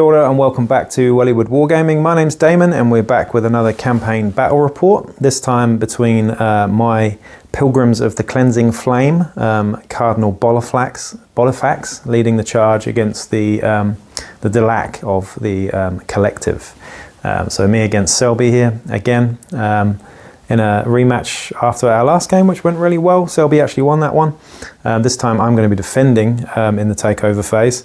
Shoulder and welcome back to Wellywood Wargaming. My name's Damon and we're back with another campaign battle report, this time between my Pilgrims of the Cleansing Flame, Cardinal Bolifax leading the charge against the Delaque of the Collective. So me against Selby here again in a rematch after our last game, which went really well. Selby actually won that one. This time I'm going to be defending in the takeover phase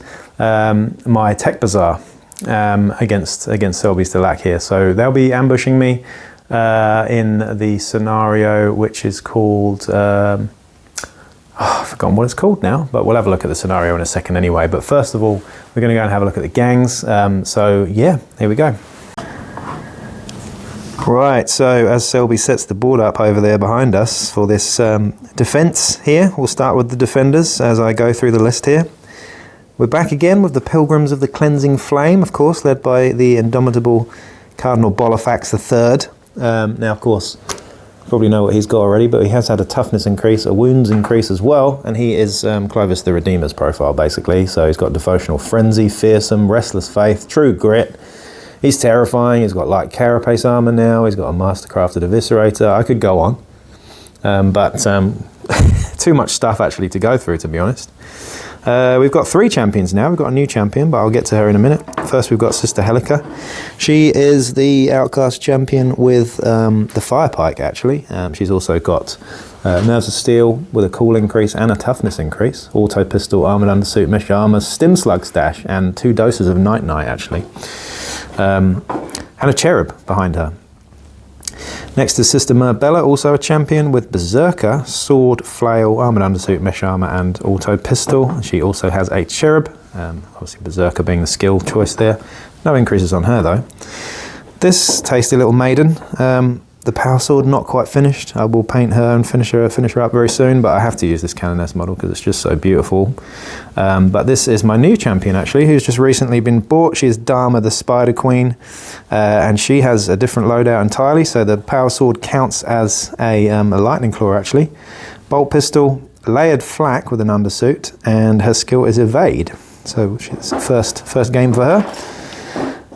my Tech Bazaar against Selby's Delaque here. So they'll be ambushing me in the scenario which is called, I've forgotten what it's called now, but we'll have a look at the scenario in a second anyway. But first of all, we're going to go and have a look at the gangs. So yeah, here we go. Right, so as Selby sets the board up over there behind us for this defence here, we'll start with the defenders as I go through the list here. We're back again with the Pilgrims of the Cleansing Flame, of course, led by the indomitable Cardinal Bolifax III. Now, of course, you probably know what he's got already, but he has had a toughness increase, a wounds increase as well, and he is Clovis the Redeemer's profile, basically. So he's got Devotional Frenzy, Fearsome, Restless Faith, True Grit. He's terrifying. He's got light carapace armor now. He's got a mastercrafted eviscerator. I could go on, but too much stuff actually to go through, to be honest. We've got 3 champions now. We've got a new champion, but I'll get to her in a minute. First, we've got Sister Helica. She is the Outcast champion with the Fire Pike, actually. She's also got Nerves of Steel with a cool increase and a toughness increase. Auto pistol, armored undersuit, mesh armor, stim slug stash, and 2 doses of Night Night, actually. And a cherub behind her. Next is Sister Marbella, also a champion with Berserker, Sword, Flail, Armoured Undersuit, Mesh Armour and Auto Pistol. She also has a cherub, obviously Berserker being the skill choice there. No increases on her though. This tasty little maiden, the Power Sword not quite finished. I will paint her and finish her up very soon, but I have to use this Canoness model because it's just so beautiful. But this is my new champion actually, who's just recently been bought. She is Dharma the Spider Queen, and she has a different loadout entirely. So the Power Sword counts as a Lightning Claw actually. Bolt Pistol, Layered Flak with an undersuit, and her skill is Evade. So she's first game for her.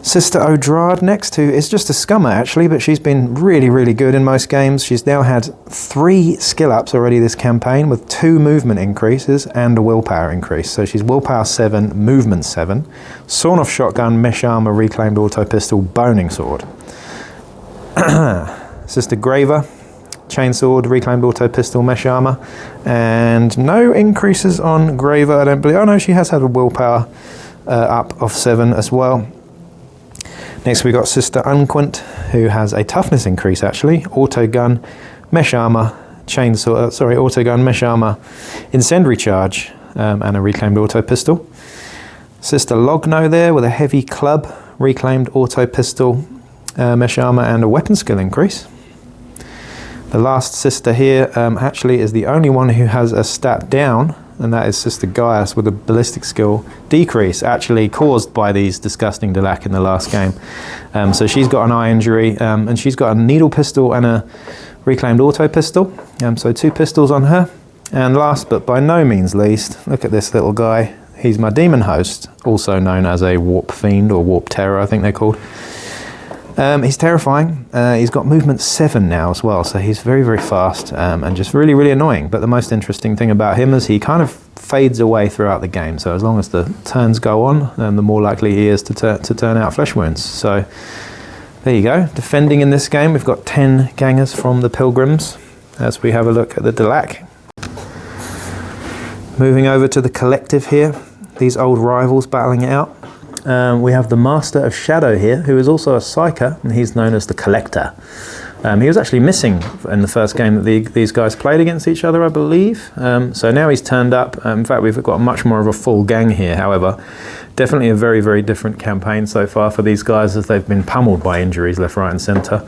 Sister Odrad next, who is just a scummer actually, but she's been really good in most games. She's now had 3 skill ups already this campaign with 2 movement increases and a willpower increase. So she's willpower 7, movement 7, sawn off shotgun, mesh armor, reclaimed auto pistol, boning sword. Sister Graver, chainsword, reclaimed auto pistol, mesh armor, and no increases on Graver, I don't believe. Oh no, she has had a willpower up of 7 as well. Next we got Sister Unquint, who has a toughness increase actually, auto gun, mesh armor, auto gun, mesh armor, incendiary charge, and a reclaimed auto pistol. Sister Logno there with a heavy club, reclaimed auto pistol, mesh armor, and a weapon skill increase. The last sister here actually is the only one who has a stat down, and that is Sister Gaius with a ballistic skill decrease, actually caused by these disgusting Delaque in the last game. So she's got an eye injury, and she's got a needle pistol and a reclaimed auto pistol. So 2 pistols on her. And last but by no means least, look at this little guy. He's my demon host, also known as a warp fiend or warp terror, I think they're called. He's terrifying. He's got movement 7 now as well, so he's very fast and just really annoying. But the most interesting thing about him is he kind of fades away throughout the game. So as long as the turns go on, the more likely he is to turn out flesh wounds. So there you go. Defending in this game, we've got 10 gangers from the Pilgrims as we have a look at the Delaque. Moving over to the Collective here, these old rivals battling it out. We have the Master of Shadow here, who is also a Psyker, and he's known as the Collector. He was actually missing in the first game that these guys played against each other, I believe. So now he's turned up. In fact, we've got much more of a full gang here, however. Definitely a very different campaign so far for these guys, as they've been pummeled by injuries left, right and centre.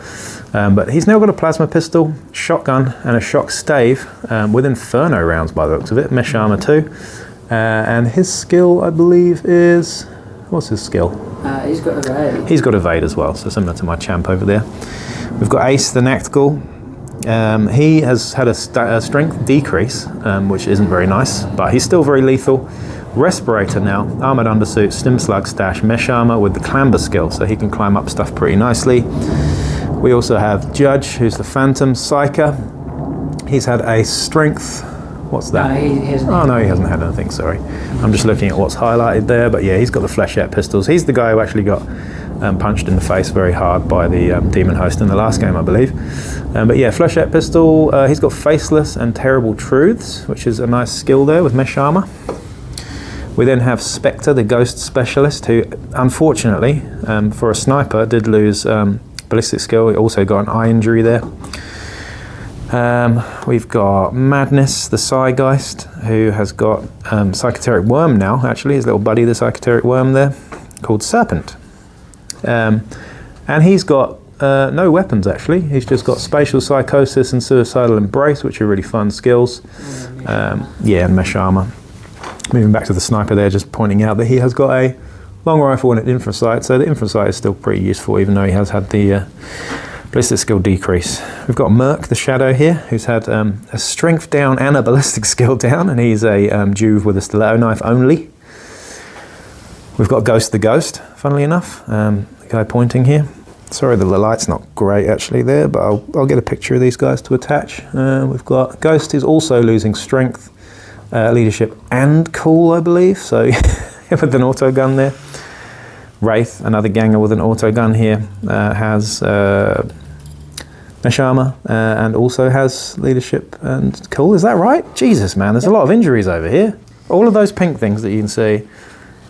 But he's now got a plasma pistol, shotgun, and a shock stave with Inferno rounds by the looks of it, mesh armour too. And his skill, I believe, is... What's his skill? He's got Evade. He's got Evade as well, so similar to my champ over there. We've got Ace the Nactgul. He has had a strength decrease, which isn't very nice, but he's still very lethal. Respirator now, armoured undersuit, stim slug stash, mesh armour with the clamber skill, so he can climb up stuff pretty nicely. We also have Judge, who's the Phantom Psyker. He's had a strength. What's that? No, he hasn't. Oh no, he hasn't had anything, sorry. I'm just looking at what's highlighted there, but yeah, he's got the flechette pistols. He's the guy who actually got punched in the face very hard by the demon host in the last game, I believe. But yeah, flechette pistol. He's got Faceless and Terrible Truths, which is a nice skill there with mesh armour. We then have Spectre, the ghost specialist, who unfortunately, for a sniper, did lose ballistic skill. He also got an eye injury there. We've got Madness, the Psygeist, who has got Psychoteric Worm now, actually, his little buddy, the Psychoteric Worm there, called Serpent. And he's got no weapons, actually. He's just got Spatial Psychosis and Suicidal Embrace, which are really fun skills. Yeah, and mesh armour. Moving back to the sniper there, just pointing out that he has got a long rifle and an infra sight, so the infra sight is still pretty useful, even though he has had the ballistic skill decrease. We've got Merc, the Shadow here, who's had a strength down and a ballistic skill down, and he's a Juve with a stiletto knife only. We've got Ghost the Ghost, funnily enough, the guy pointing here. Sorry that the light's not great actually there, but I'll get a picture of these guys to attach. We've got Ghost is also losing strength, leadership and cool, I believe, so with an auto gun there. Wraith, another ganger with an auto gun here, has mesh armour and also has leadership and cool. Is that right? Jesus, man, there's a lot of injuries over here. All of those pink things that you can see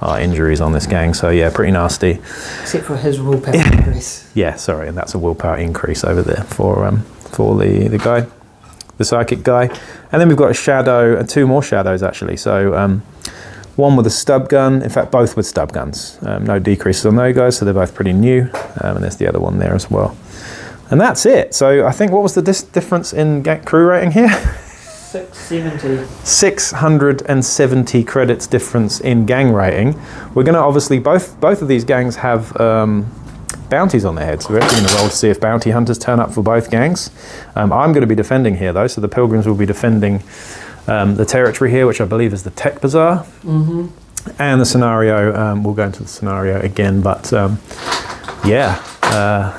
are injuries on this gang, so yeah, pretty nasty. Except for his willpower increase. Yeah, sorry, and that's a willpower increase over there for the guy, the psychic guy. And then we've got a shadow and two more shadows actually. So one with a stub gun, in fact both with stub guns. No decreases on those guys, so they're both pretty new. And there's the other one there as well. And that's it. So I think, what was the difference in crew rating here? 670. 670 credits difference in gang rating. We're going to obviously, both of these gangs have bounties on their heads. So we're actually going to roll to see if bounty hunters turn up for both gangs. I'm going to be defending here though, so the Pilgrims will be defending the territory here, which I believe is the Tech Bazaar. Mm-hmm. And the scenario, we'll go into the scenario again, but yeah,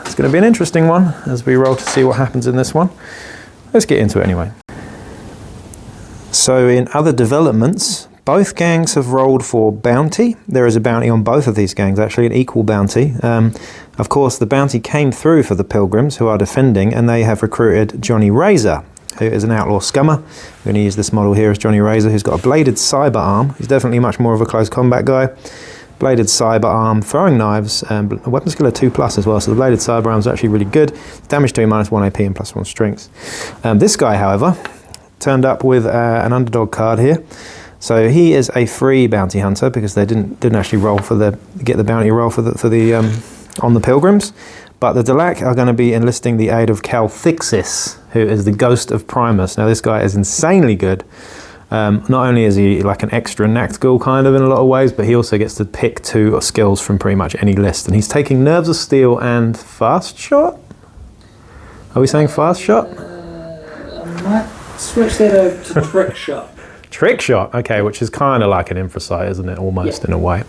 it's going to be an interesting one as we roll to see what happens in this one. Let's get into it anyway. So in other developments, both gangs have rolled for bounty. There is a bounty on both of these gangs, actually, an equal bounty. Of course, the bounty came through for the Pilgrims, who are defending, and they have recruited Johnny Razor, who is an outlaw scummer. We're going to use this model here as Johnny Razor, who's got a bladed cyber arm. He's definitely much more of a close combat guy. Bladed cyber arm, throwing knives, a weapon skill of 2+ as well, so the bladed cyber arm is actually really good. Damage to him -1 AP and +1 strength. This guy, however, turned up with an underdog card here. So he is a free bounty hunter because they didn't actually roll for get the bounty roll on the Pilgrims. But the Delaque are going to be enlisting the aid of Calthixis, who is the Ghost of Primus. Now this guy is insanely good. Not only is he like an extra Nactgul kind of in a lot of ways, but he also gets to pick 2 skills from pretty much any list. And he's taking Nerves of Steel and Fast Shot? Are we saying Fast Shot? I might switch that over to Trick Shot. Trick Shot, okay, which is kind of like an infrasight, isn't it, almost, in a way.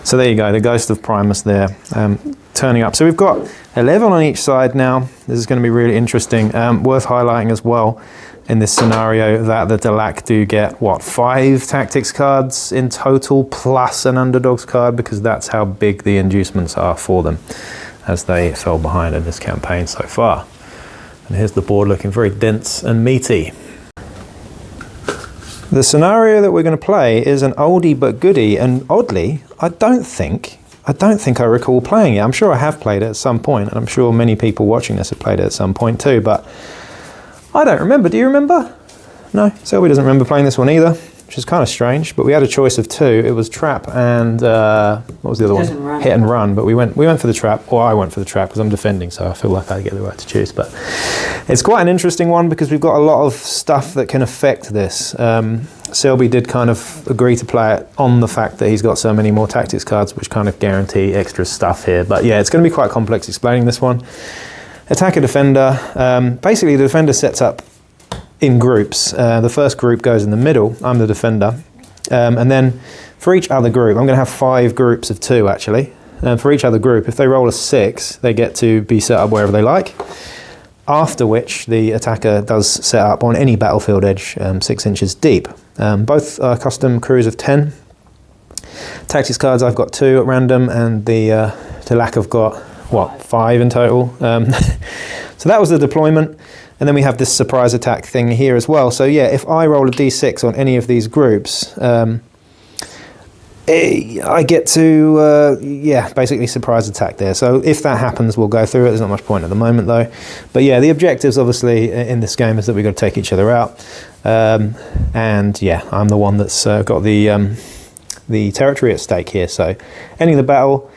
So there you go, the Ghost of Primus there, turning up. So we've got 11 on each side now. This is going to be really interesting. Worth highlighting as well in this scenario that the Delaque do get, 5 tactics cards in total, plus an underdogs card, because that's how big the inducements are for them, as they fell behind in this campaign so far. And here's the board looking very dense and meaty. The scenario that we're going to play is an oldie but goodie, and oddly, I don't think I recall playing it. I'm sure I have played it at some point, and I'm sure many people watching this have played it at some point too, but I don't remember. Do you remember? No, Selby doesn't remember playing this one either, which is kind of strange, but we had a choice of 2. It was Trap and, what was the other one? Hit and Run, but we went for the Trap, or I went for the Trap because I'm defending, so I feel like I get the right to choose. But it's quite an interesting one because we've got a lot of stuff that can affect this. Selby did kind of agree to play it on the fact that he's got so many more tactics cards, which kind of guarantee extra stuff here. But yeah, it's going to be quite complex explaining this one. Attacker, defender. Basically, the defender sets up in groups. The first group goes in the middle. I'm the defender. And then for each other group, I'm going to have 5 groups of 2 actually. For each other group, if they roll a 6, they get to be set up wherever they like. After which the attacker does set up on any battlefield edge 6 inches deep. Both are custom crews of 10. Tactics cards, I've got 2 at random, and the Delaque I've got, 5 in total. So that was the deployment. And then we have this surprise attack thing here as well. So yeah, if I roll a d6 on any of these groups, I get to, basically surprise attack there. So if that happens, we'll go through it. There's not much point at the moment though. But yeah, the objectives obviously in this game is that we've got to take each other out. And yeah, I'm the one that's got the territory at stake here. So ending the battle.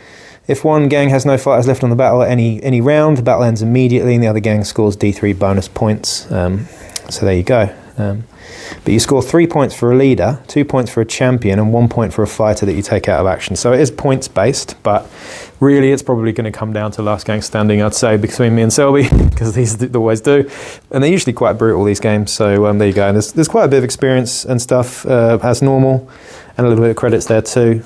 If one gang has no fighters left on the battle at any round, the battle ends immediately and the other gang scores D3 bonus points. So there you go. But you score 3 points for a leader, 2 points for a champion, and 1 point for a fighter that you take out of action. So it is points based, but really it's probably going to come down to last gang standing, I'd say, between me and Selby, because these always do. And they're usually quite brutal, these games. So there you go. And there's quite a bit of experience and stuff as normal, and a little bit of credits there too.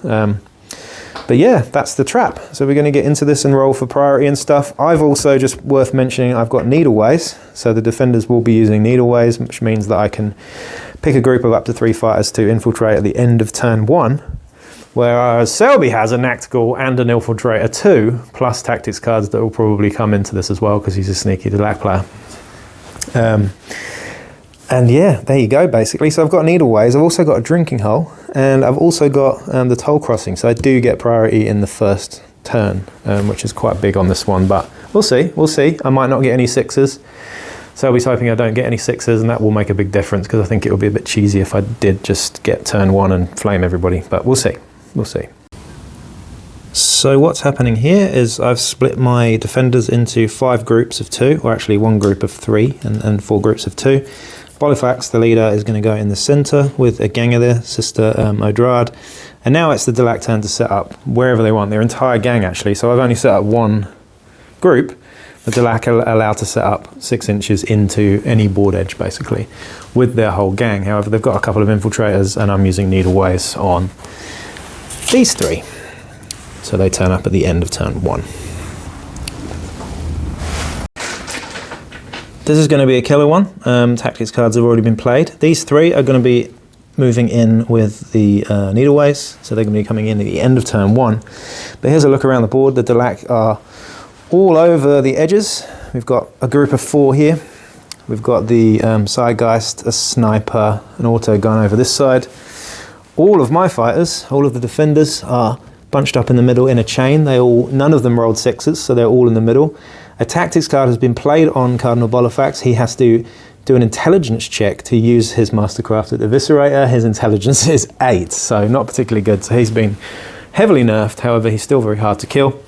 But yeah, that's the trap. So we're going to get into this and roll for priority and stuff. I've also, just worth mentioning, I've got needleways. So the defenders will be using needleways, which means that I can pick a group of up to 3 fighters to infiltrate at the end of turn 1. Whereas Selby has a Nactical and an Infiltrator 2, plus tactics cards that will probably come into this as well because he's a sneaky Delaque player. And yeah, there you go, basically. So I've got needleways, I've also got a drinking hole, and I've also got the toll crossing. So I do get priority in the first turn, which is quite big on this one, but we'll see, I might not get any 6s. So I'll be hoping I don't get any 6s, and that will make a big difference, because I think it would be a bit cheesy if I did just get turn 1 and flame everybody, but we'll see. So what's happening here is I've split my defenders into 5 groups of 2, or actually 1 group of 3 and 4 groups of 2. Bolifax, the leader, is going to go in the centre with a ganger there, Sister Odrad. And now it's the Delaque turn to set up wherever they want, their entire gang actually. So I've only set up 1 group. The Delaque are allowed to set up 6 inches into any board edge basically with their whole gang. However, they've got a couple of infiltrators and I'm using needleways on these 3. So they turn up at the end of turn 1. This is going to be a killer one. Tactics cards have already been played. These 3 are going to be moving in with the needleways, so they're going to be coming in at the end of turn 1. But here's a look around the board. The Delaque are all over the edges. We've got a group of 4 here. We've got the Sidegeist, a sniper, an auto gun over this side. All of my fighters, all of the defenders, are bunched up in the middle in a chain. None of them rolled 6s, so they're all in the middle. A tactics card has been played on Cardinal Bolifax. He has to do an intelligence check to use his Mastercrafted Eviscerator. His intelligence is 8, so not particularly good. So he's been heavily nerfed. However, he's still very hard to kill.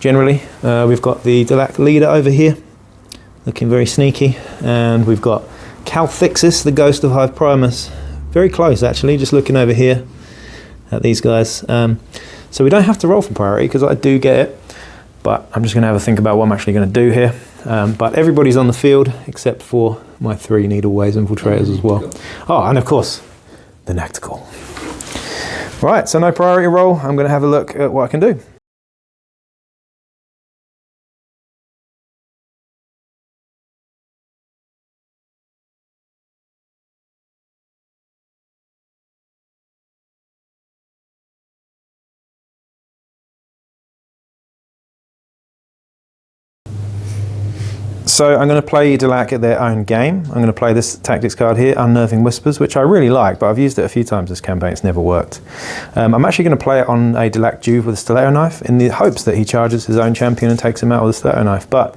Generally, we've got the Delaque leader over here, looking very sneaky. And we've got Calthixis, the Ghost of Hive Primus. Very close, actually, just looking over here at these guys. So we don't have to roll for priority, because I do get it. But I'm just going to have a think about what I'm actually going to do here. But everybody's on the field except for my 3 needleways infiltrators as well. Oh, and of course, the Nactical. Right, so no priority roll. I'm going to have a look at what I can do. So I'm going to play Delaque at their own game. I'm going to play this tactics card here, Unnerving Whispers, which I really like, but I've used it a few times this campaign. It's never worked. I'm actually going to play it on a Delaque Juve with a stiletto knife in the hopes that he charges his own champion and takes him out with a stiletto knife. But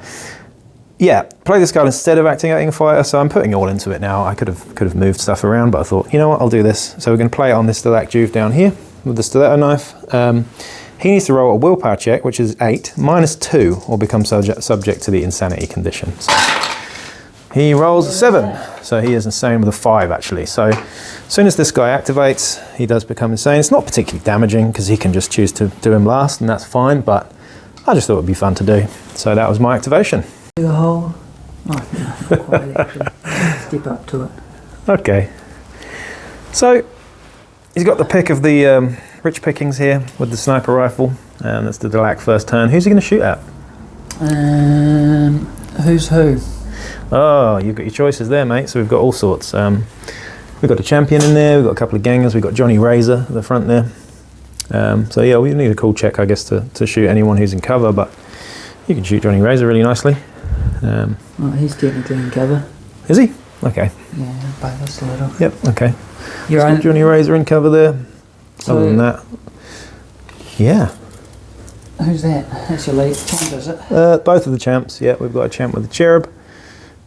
yeah, play this card instead of activating a fighter, so I'm putting all into it now. I could have moved stuff around, but I thought, you know what, I'll do this. So we're going to play it on this Delaque Juve down here with the stiletto knife. He needs to roll a willpower check, which is 8, -2, or become subject to the insanity condition. So he rolls a 7, so he is insane with a 5 actually. So as soon as this guy activates, he does become insane. It's not particularly damaging because he can just choose to do him last, and that's fine, but I just thought it would be fun to do. So that was my activation. Do a hole? No, not quite actually. Step up to it. Okay. So He's got the pick of the rich pickings here with the sniper rifle, and that's the Delaque first turn. Who's he going to shoot at? Who's who? Oh, you've got your choices there, mate. So we've got all sorts. We've got a champion in there, we've got a couple of gangers, we've got Johnny Razor at the front there. So yeah, we need a cool check, I guess, to shoot anyone who's in cover, but you can shoot Johnny Razor really nicely. Well, he's technically in cover. Is he? Okay. Yeah, by us a little. Yep, okay. You're So on. Johnny Razor in cover there. So Other than that, yeah. who's that? That's your lead champ, is it? Both of the champs, yeah. We've got a champ with the cherub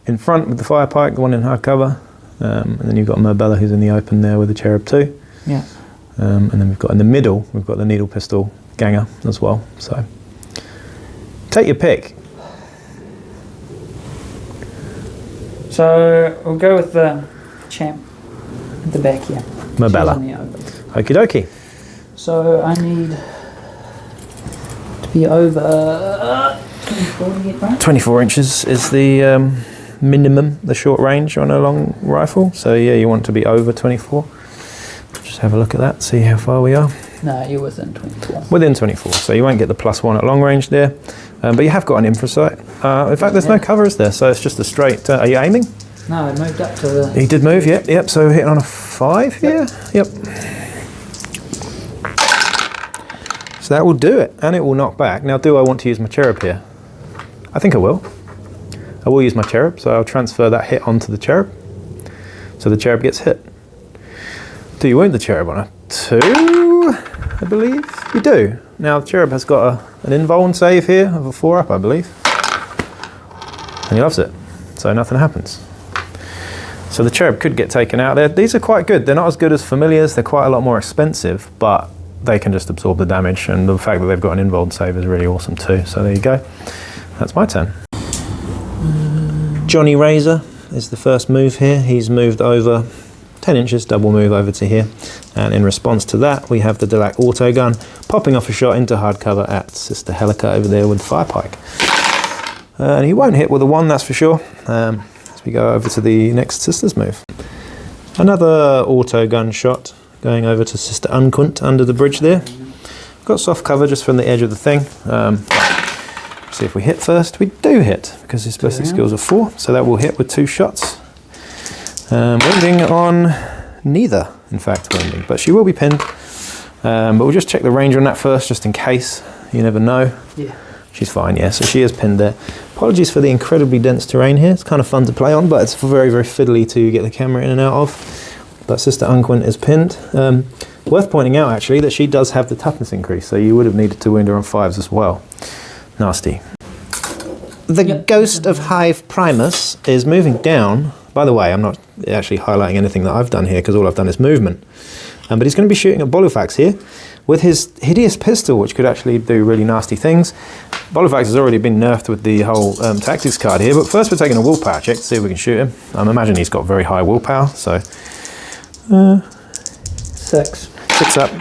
in front with the fire pike, the one in hard cover. And then you've got Marbella who's in the open there with the cherub too. Yeah. And then we've got in the middle, we've got the needle pistol ganger as well. So take your pick. So we'll go with the champ at the back here. Marbella. She's in the open. Okie dokie. So I need to be over 24 to get right. 24 inches is the minimum, the short range on a long rifle. So yeah, you want to be over 24. Just have a look at that, see how far we are. No, you're within 24. Within 24, so you won't get the +1 at long range there. But you have got an infra sight. In fact, there's no cover, is there? So it's just a straight... are you aiming? No, I moved up to the... He did move, yep. So we're hitting on a 5 here. Yep. So that will do it, and it will knock back. Now, do I want to use my cherub here? I think I will. I will use my cherub, so I'll transfer that hit onto the cherub. So the cherub gets hit. Do you wound the cherub on a 2? I believe you do. Now the cherub has got an invuln save here of a 4 up, I believe. And he loves it, so nothing happens. So the cherub could get taken out there. These are quite good. They're not as good as familiars. They're quite a lot more expensive, but they can just absorb the damage, and the fact that they've got an invuln save is really awesome too. So there you go. That's my turn. Johnny Razor is the first move here. He's moved over 10 inches, double move over to here. And in response to that, we have the Delaque auto gun popping off a shot into hard cover at Sister Helica over there with the fire pike. And he won't hit with a 1, that's for sure. As we go over to the next Sister's move. Another auto gun shot going over to Sister Unkunt under the bridge there. Got soft cover just from the edge of the thing. See if we hit first. We do hit because his ballistic skills are 4, so that will hit with 2 shots. Wounding on neither, in fact, wounding, but she will be pinned. But we'll just check the range on that first, just in case. You never know. Yeah. She's fine, yeah, so she is pinned there. Apologies for the incredibly dense terrain here. It's kind of fun to play on, but it's very, very fiddly to get the camera in and out of. But Sister Unquint is pinned. Worth pointing out, actually, that she does have the toughness increase, so you would have needed to wound her on 5s as well. Nasty. The Ghost of Hive Primus is moving down. By the way, I'm not actually highlighting anything that I've done here because all I've done is movement. But he's going to be shooting at Bolufax here with his hideous pistol, which could actually do really nasty things. Bolufax has already been nerfed with the whole tactics card here, but first we're taking a willpower check to see if we can shoot him. I imagine he's got very high willpower, so... 6. 6 up.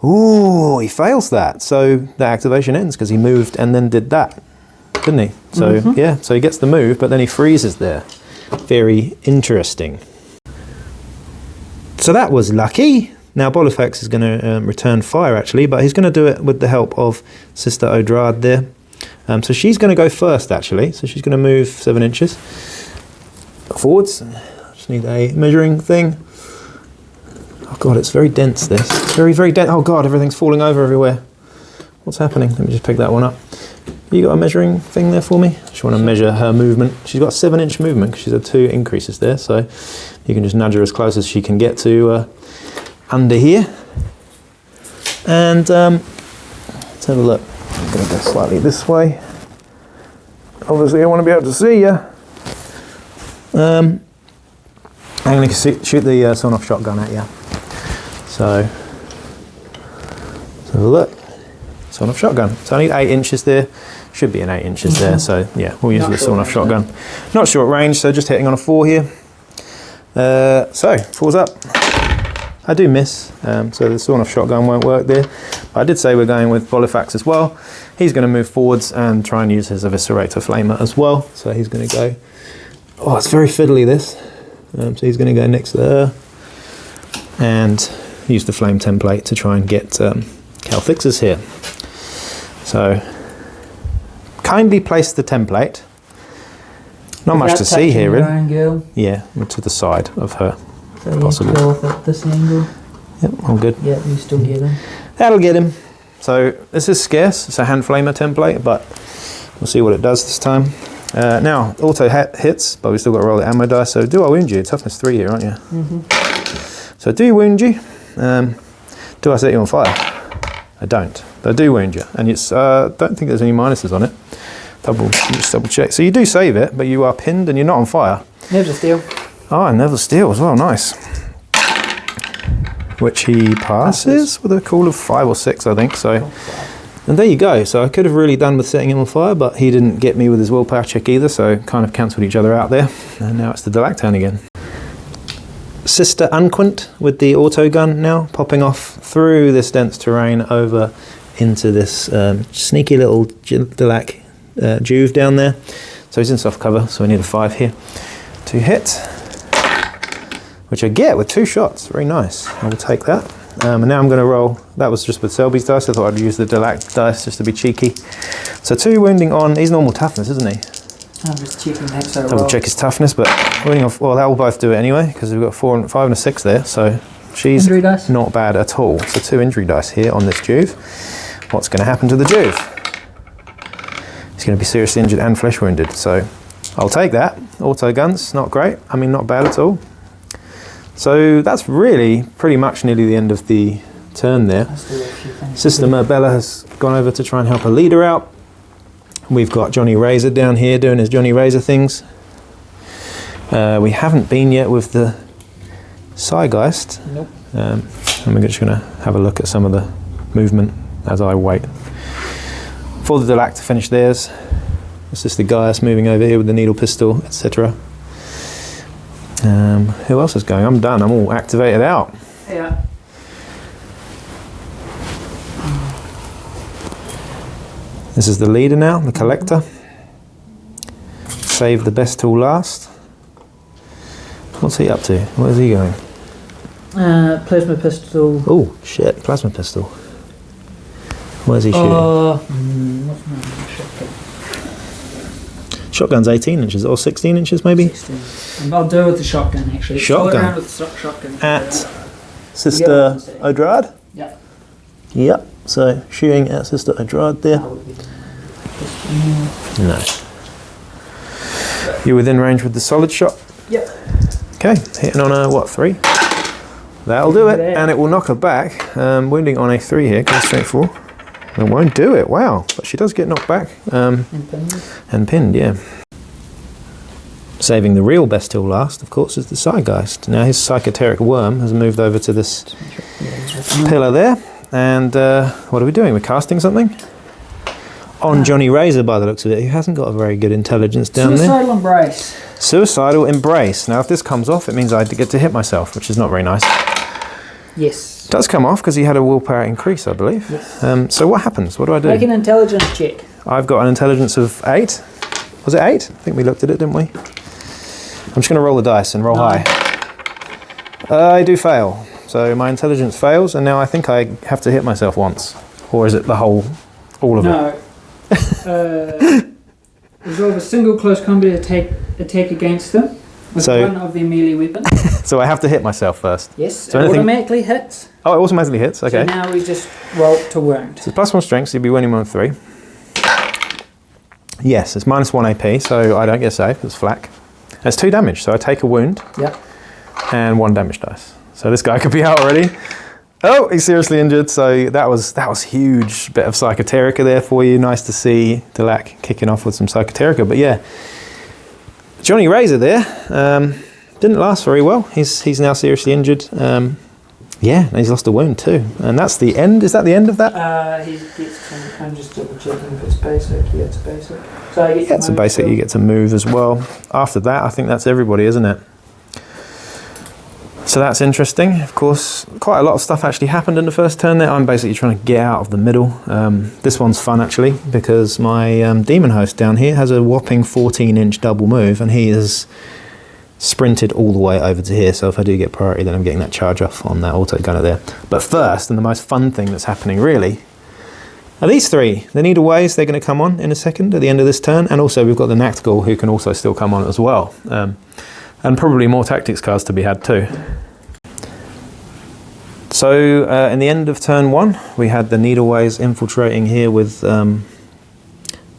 Ooh, he fails that. So the activation ends because he moved and then did that, didn't he? So yeah, so he gets the move, but then he freezes there. Very interesting. So that was lucky. Now Bolufax is going to return fire actually, but he's going to do it with the help of Sister Odrad there. So she's going to go first actually. So she's going to move 7 inches forwards. Just need a measuring thing. Oh god, it's very dense this. It's very, very dense. Oh god, everything's falling over everywhere. What's happening? Let me just pick that one up. You got a measuring thing there for me? I just want to measure her movement. She's got a 7-inch movement because she's had 2 increases there, so you can just nudge her as close as she can get to under here. And let's have a look. I'm going to go slightly this way. Obviously I want to be able to see you. I'm going to shoot the sawn-off shotgun at you. So, let's have a look. Sawn-off shotgun. So I need 8 inches there. Should be an 8 inches there. So yeah, we'll use the sawn-off shotgun. Not short range, so just hitting on a 4 here. So 4's up. I do miss, so the sawn-off shotgun won't work there. But I did say we're going with Bolufax as well. He's going to move forwards and try and use his Eviscerator Flamer as well. So he's going to go. Oh, it's very fiddly this. So he's going to go next to her. and use the flame template to try and get Calfixes here. So kindly place the template. Not much to see here, really. Girl. Yeah, to the side of her. So Possibly. you off at this angle. Yep, all good. Yeah, you still get him. That'll get him. So this is scarce. It's a hand flamer template, but we'll see what it does this time. Now, auto hits, but we still got to roll the ammo dice. So do I wound you? Toughness 3 here, aren't you? Mm-hmm. So do you wound you? Do I set you on fire? I don't. But I do wound you, and it's don't think there's any minuses on it. Just double check. So you do save it, but you are pinned and you're not on fire. Never steal. Oh, never steal as well. Nice. Which he passes with a call of 5 or 6, I think. So, and there you go. So I could have really done with setting him on fire, but he didn't get me with his willpower check either. So kind of cancelled each other out there. And now it's the Delaque turn again. Sister Unquint with the auto gun now, popping off through this dense terrain over into this sneaky little Delaque Juve down there. So he's in soft cover, so we need a 5 here to hit, which I get with 2 shots. Very nice. I will take that. And now I'm going to roll. That was just with Selby's dice. I thought I'd use the Delaque dice just to be cheeky. So 2 wounding on. He's normal toughness, isn't he? I'm just checking that. So double check his toughness, but wounding off. Well, that will both do it anyway because we've got 5 and a 6 there. So she's not bad at all. So 2 injury dice here on this Juve. What's going to happen to the Juve? He's going to be seriously injured and flesh wounded. So I'll take that. Auto guns, not great. I mean, not bad at all. So that's really pretty much nearly the end of the turn there. Sister Marbella has gone over to try and help her leader out. We've got Johnny Razor down here doing his Johnny Razor things. We haven't been yet with the Psygeist. Nope. And we're just going to have a look at some of the movement as I wait for the Delaque to finish theirs. It's just the Gaius moving over here with the needle pistol, etc. Who else is going? I'm done. I'm all activated out. Yeah. This is the leader now, the collector. Save the best till last. What's he up to? Where's he going? Plasma pistol. Oh, shit. Plasma pistol. Where's he shooting? What's my shotgun? Shotgun's 18 inches, or 16 inches maybe? 16. I'll do it with the shotgun actually. Shotgun? Around with the shotgun. At Sister Odrad? Yeah. Yep. So shooting at Sister Odrad there. No. You're within range with the solid shot? Yep. Okay, hitting on a what, 3? That'll do it, and it will knock her back. Wounding on a 3 here, goes straight for. It won't do it, wow. But she does get knocked back. And pinned, yeah. Saving the real best till last, of course, is the Psygeist. Now his Psychoteric Worm has moved over to this pillar there. And what are we doing? We're casting something? On Johnny Razor, by the looks of it, who hasn't got a very good intelligence down there. Suicidal Embrace. Suicidal Embrace. Now if this comes off, it means I get to hit myself, which is not very nice. Yes. It does come off because he had a willpower increase, I believe. Yes. So what happens? What do I do? Make an intelligence check. I've got an intelligence of 8. Was it 8? I think we looked at it, didn't we? I'm just going to roll the dice and roll high. I do fail. So my intelligence fails, and now I think I have to hit myself once. Or is it the whole, all of it? No. Resolve a single close combat attack against them with one of their melee weapons. So I have to hit myself first? Yes, so it automatically hits. Oh, it automatically hits, okay. So now we just roll to wound. So +1 strength, so you'll be winning 1 of 3. Yes, it's -1 AP, so I don't get saved, it's flak. That's 2 damage, so I take a wound. Yep. And 1 damage dice. So this guy could be out already. Oh, he's seriously injured, so that was huge bit of Psychoterica there for you. Nice to see Delaque kicking off with some Psychoterica, but yeah. Johnny Razor there, didn't last very well. He's now seriously injured. Yeah, and he's lost a wound too. And that's the end, is that the end of that? I'm just double checking if it's basic. Yeah, it's basic. So I get it's a basic, you get to move as well. After that, I think that's everybody, isn't it? So that's interesting. Of course, quite a lot of stuff actually happened in the first turn there. I'm basically trying to get out of the middle. This one's fun actually, because my demon host down here has a whopping 14-inch double move, and he is sprinted all the way over to here, so if I do get priority, then I'm getting that charge off on that auto gunner there. But first, and the most fun thing that's happening really, are these three. The Needleways, they're going to come on in a second at the end of this turn, and also we've got the Nactigal who can also still come on as well. And probably more tactics cards to be had too. So in the end of turn 1, we had the Needleways infiltrating here with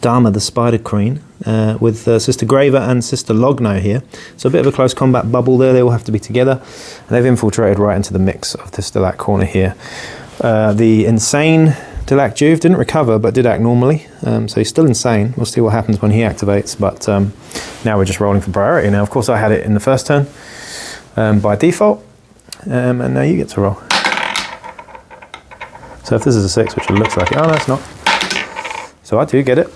Dharma the Spider Queen, with Sister Graver and Sister Logno here. So a bit of a close combat bubble there, they all have to be together. And they've infiltrated right into the mix of this Delaque corner here. The insane Delaque Juve didn't recover but did act normally, so he's still insane. We'll see what happens when he activates, but now we're just rolling for priority. Now of course I had it in the first turn by default, and now you get to roll. So if this is a 6, which it looks like it, oh no it's not. So I do get it.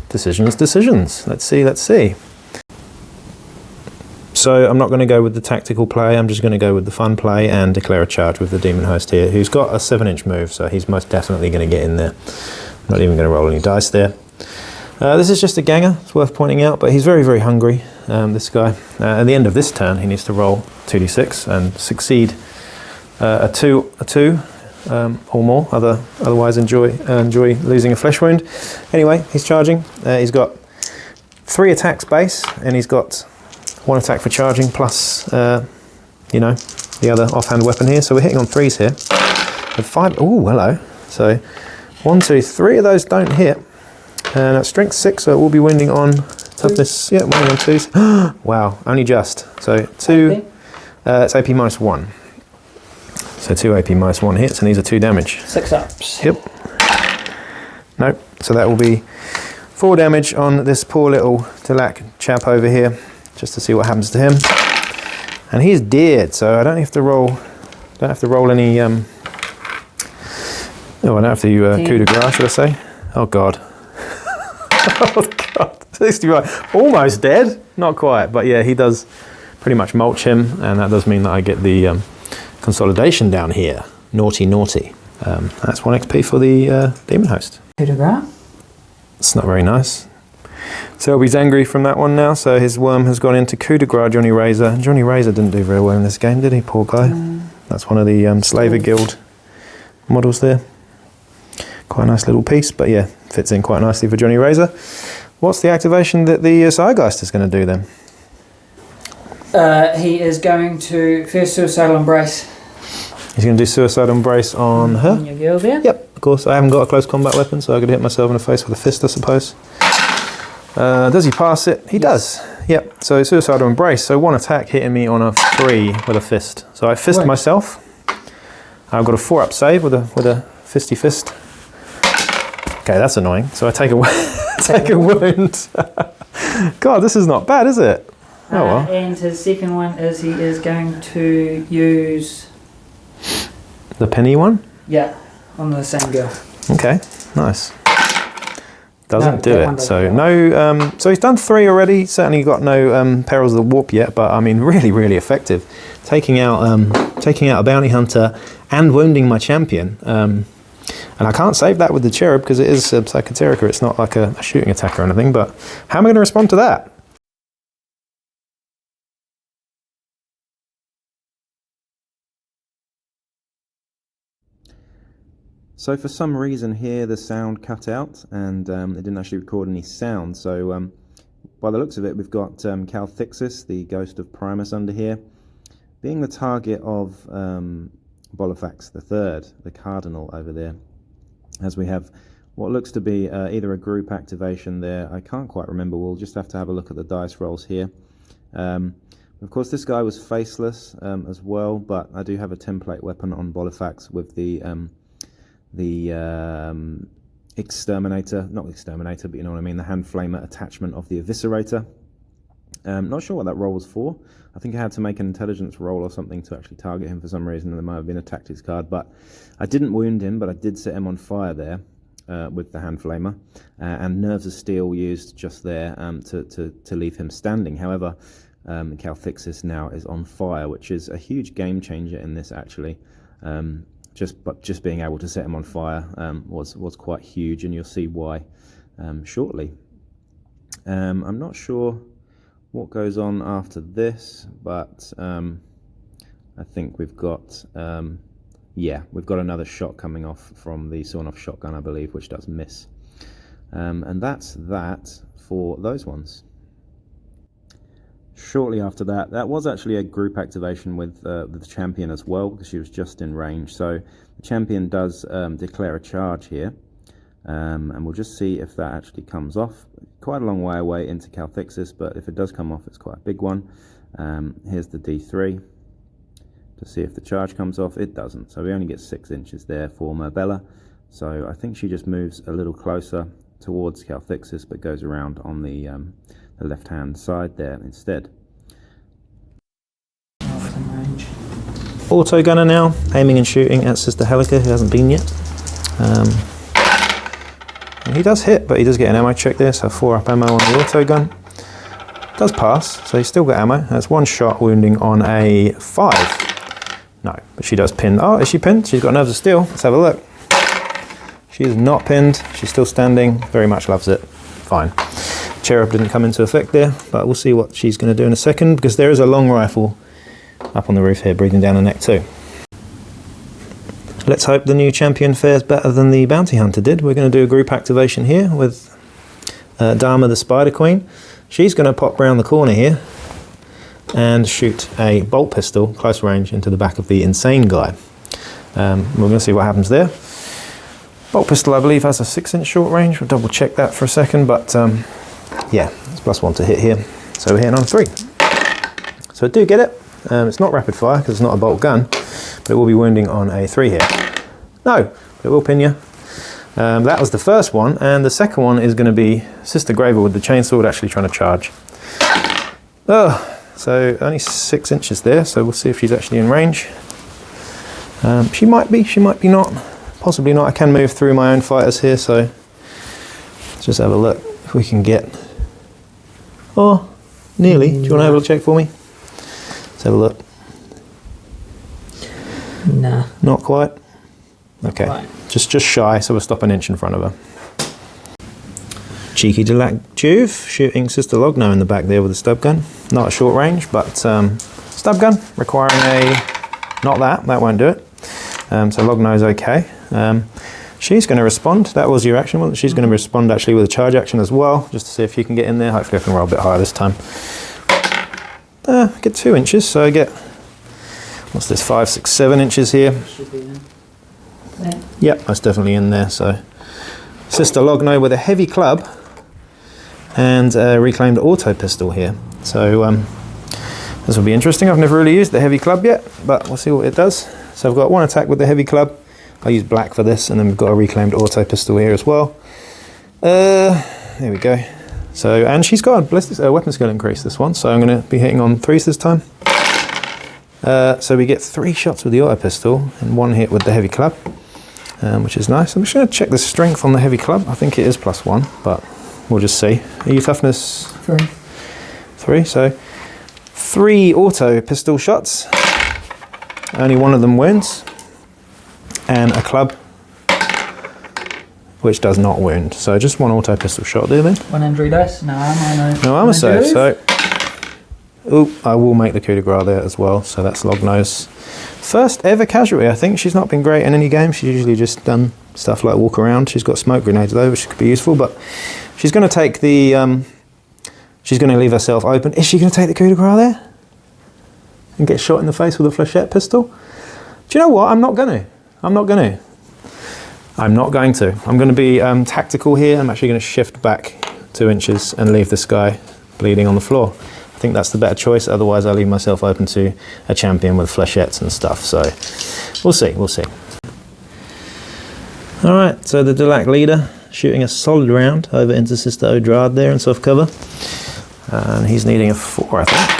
Decisions. Let's see. So I'm not going to go with the tactical play, I'm just going to go with the fun play and declare a charge with the Demon Host here, who's got a 7-inch move, so he's most definitely going to get in there. I'm not even going to roll any dice there. This is just a ganger, it's worth pointing out, but he's very, very hungry, this guy. At the end of this turn, he needs to roll 2d6 and succeed a 2 or more, otherwise enjoy losing a flesh wound. Anyway, he's charging. He's got 3 attacks base, and he's got 1 attack for charging, plus, you know, the other offhand weapon here. So we're hitting on 3s here. And 5, oh, hello. So 1, 2, 3 of those don't hit. And at strength 6, so it will be wounding on toughness. Yeah, wounding on 2s. Wow, only just. So 2, it's AP minus 1. So 2 AP minus 1 hits, and these are 2 damage. 6 ups. Yep. Nope. So that will be 4 damage on this poor little Delaque chap over here, just to see what happens to him. And he's dead, so I don't have to roll. Don't have to roll any. Oh, I don't have to coup de grace, should I say? Oh God. Oh God. 65. Almost dead. Not quite, but yeah, he does pretty much mulch him, and that does mean that I get the consolidation down here. Naughty. That's 1 XP for the Demon Host. Coup de grace. It's not very nice. Selby's angry from that one now, so his worm has gone into coup de grace Johnny Razor. Johnny Razor didn't do very well in this game, did he, poor guy? That's one of the Slaver Guild models there. Quite a nice little piece, but yeah, fits in quite nicely for Johnny Razor. What's the activation that the Psygeist is going to do then? He is going to first Suicidal Embrace. He's going to do Suicidal Embrace on her? On your girl there? Yep, of course. I haven't got a close combat weapon, so I could hit myself in the face with a fist, I suppose. Does he pass it? He does. Yep, so Suicidal Embrace. So 1 attack hitting me on a 3 with a fist. So I fist myself. I've got a 4-up save with a fisty fist. Okay, that's annoying. So I take a, take a wound. God, this is not bad, is it? Oh well. And his second one is he is going to use... The penny one? Yeah, on the same girl. Okay, nice. Doesn't No, do that one it. doesn't So do it. no. So he's done 3 already. Certainly got no perils of the warp yet, but I mean, really, really effective. Taking out a bounty hunter and wounding my champion. And I can't save that with the cherub because it is Psychoterica. It's not like a shooting attack or anything. But how am I going to respond to that? So for some reason here the sound cut out and it didn't actually record any sound. So by the looks of it, we've got Calthixis, the ghost of Primus, under here, being the target of Bolifax III, the cardinal over there, as we have what looks to be either a group activation there. I can't quite remember. We'll just have to have a look at the dice rolls here. Of course, this guy was faceless as well, but I do have a template weapon on Bolifax with the exterminator, not exterminator, but you know what I mean, the hand flamer attachment of the eviscerator. Not sure what that roll was for. I think I had to make an intelligence roll or something to actually target him for some reason, and there might have been a tactics card, but I didn't wound him, but I did set him on fire there with the hand flamer, and nerves of steel used just there to leave him standing. However, Calthixis now is on fire, which is a huge game changer in this actually. Just being able to set him on fire was quite huge, and you'll see why shortly. I'm not sure what goes on after this, but I think we've got we've got another shot coming off from the sawn-off shotgun, I believe, which does miss. And that's that for those ones. Shortly after that, that was actually a group activation with the champion as well, because she was just in range. So the champion does declare a charge here, and we'll just see if that actually comes off. Quite a long way away into Calthixis, but if it does come off, it's quite a big one. Here's the D3 to see if the charge comes off. It doesn't, so we only get 6 inches there for Marbella. So I think she just moves a little closer towards Calthixis, but goes around on the left-hand side there instead. Auto gunner now, aiming and shooting at Sister Delaque, who hasn't been yet. And he does hit, but he does get an ammo check there, so 4 up ammo on the auto gun. Does pass, so he's still got ammo. That's 1 shot wounding on a 5. No, but she does pin. Oh, is she pinned? She's got nerves of steel. Let's have a look. She is not pinned. She's still standing. Very much loves it. Fine. Cherub didn't come into effect there, but we'll see what she's going to do in a second, because there is a long rifle up on the roof here, breathing down her neck too. Let's hope the new champion fares better than the bounty hunter did. We're going to do a group activation here with Dharma the Spider Queen. She's going to pop round the corner here and shoot a bolt pistol close range into the back of the insane guy. We're going to see what happens there. Bolt pistol, I believe, has a 6-inch short range. We'll double check that for a second, but yeah, it's +1 to hit here. So we're hitting on 3. So I do get it. It's not rapid fire because it's not a bolt gun, but it will be wounding on a 3 here. No, but it will pin you. That was the first one, and the second one is going to be Sister Graver with the chainsword actually trying to charge. Oh, so only 6 inches there, so we'll see if she's actually in range. She might be not. Possibly not. I can move through my own fighters here, so let's just have a look if we can get... Oh, nearly. Do you want to have a little check for me? Let's have a look. Nah. Not quite? Okay. Quite. Just shy, so we'll stop an inch in front of her. Cheeky Delaque Juve shooting Sister Logno in the back there with a stub gun. Not a short range, but stub gun requiring a... Not that won't do it. So Logno's okay. She's going to respond. That was your action, wasn't it? She's going to respond actually with a charge action as well, just to see if you can get in there. Hopefully I can roll a bit higher this time. I get 2 inches, so I get, what's this, 5, 6, 7 inches here. Should be in. Yeah. Yep, that's definitely in there. So Sister Logno with a heavy club and a reclaimed auto pistol here. So this will be interesting. I've never really used the heavy club yet, but we'll see what it does. So I've got 1 attack with the heavy club. I use black for this, and then we've got a reclaimed auto pistol here as well. There we go. So, and she's got a ballistic weapon skill increase this one, so I'm going to be hitting on 3s this time. So we get 3 shots with the auto pistol and 1 hit with the heavy club, which is nice. I'm just going to check the strength on the heavy club. I think it is +1, but we'll just see. Are you toughness? 3. 3, so 3 auto pistol shots. Only 1 of them wounds. And a club, which does not wound. So just 1 auto pistol shot there then. 1 injury dice, no ammo, no armor save, so... Oh, I will make the coup de grace there as well, so that's Logno's first ever casualty, I think. She's not been great in any game. She's usually just done stuff like walk around. She's got smoke grenades though, which could be useful, but she's going to take the... she's going to leave herself open. Is she going to take the coup de grace there? And get shot in the face with a flechette pistol? Do you know what? I'm not going to. I'm not going to be tactical here. I'm actually going to shift back 2 inches and leave this guy bleeding on the floor. I think that's the better choice. Otherwise, I leave myself open to a champion with flechettes and stuff. So we'll see. All right, so the Delaque leader shooting a solid round over into Sister Odrad there in soft cover. And he's needing a 4, I think.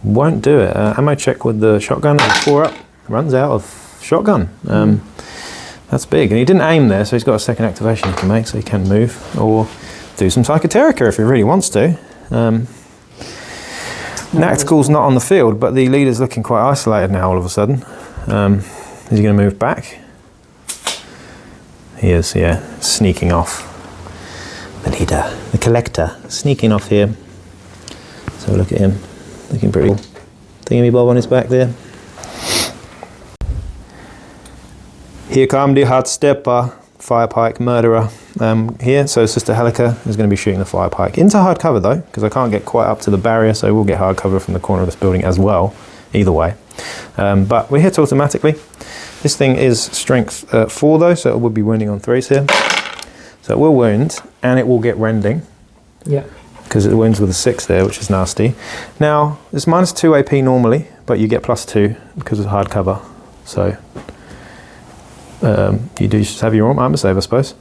Won't do it. Ammo check with the shotgun, 4 up, runs out of shotgun. That's big, and he didn't aim there, so he's got a second activation he can make, so he can move or do some Psychoterica if he really wants to. Nactical's not on the field, but the leader's looking quite isolated now all of a sudden. Is he going to move back? He is, yeah, sneaking off. The leader, the collector, sneaking off here. So look at him, looking pretty cool. Thingy bob on his back there. Here come the hot stepper, fire pike murderer here. So Sister Helica is going to be shooting the fire pike into hard cover though, because I can't get quite up to the barrier, so we'll get hard cover from the corner of this building as well, either way. But we're hit automatically. This thing is strength 4 though, so it will be wounding on 3s here. So it will wound, and it will get rending. Yeah. Because it wounds with a 6 there, which is nasty. Now, it's minus 2 AP normally, but you get plus 2 because of hard cover. So you do just have your armor save, I suppose.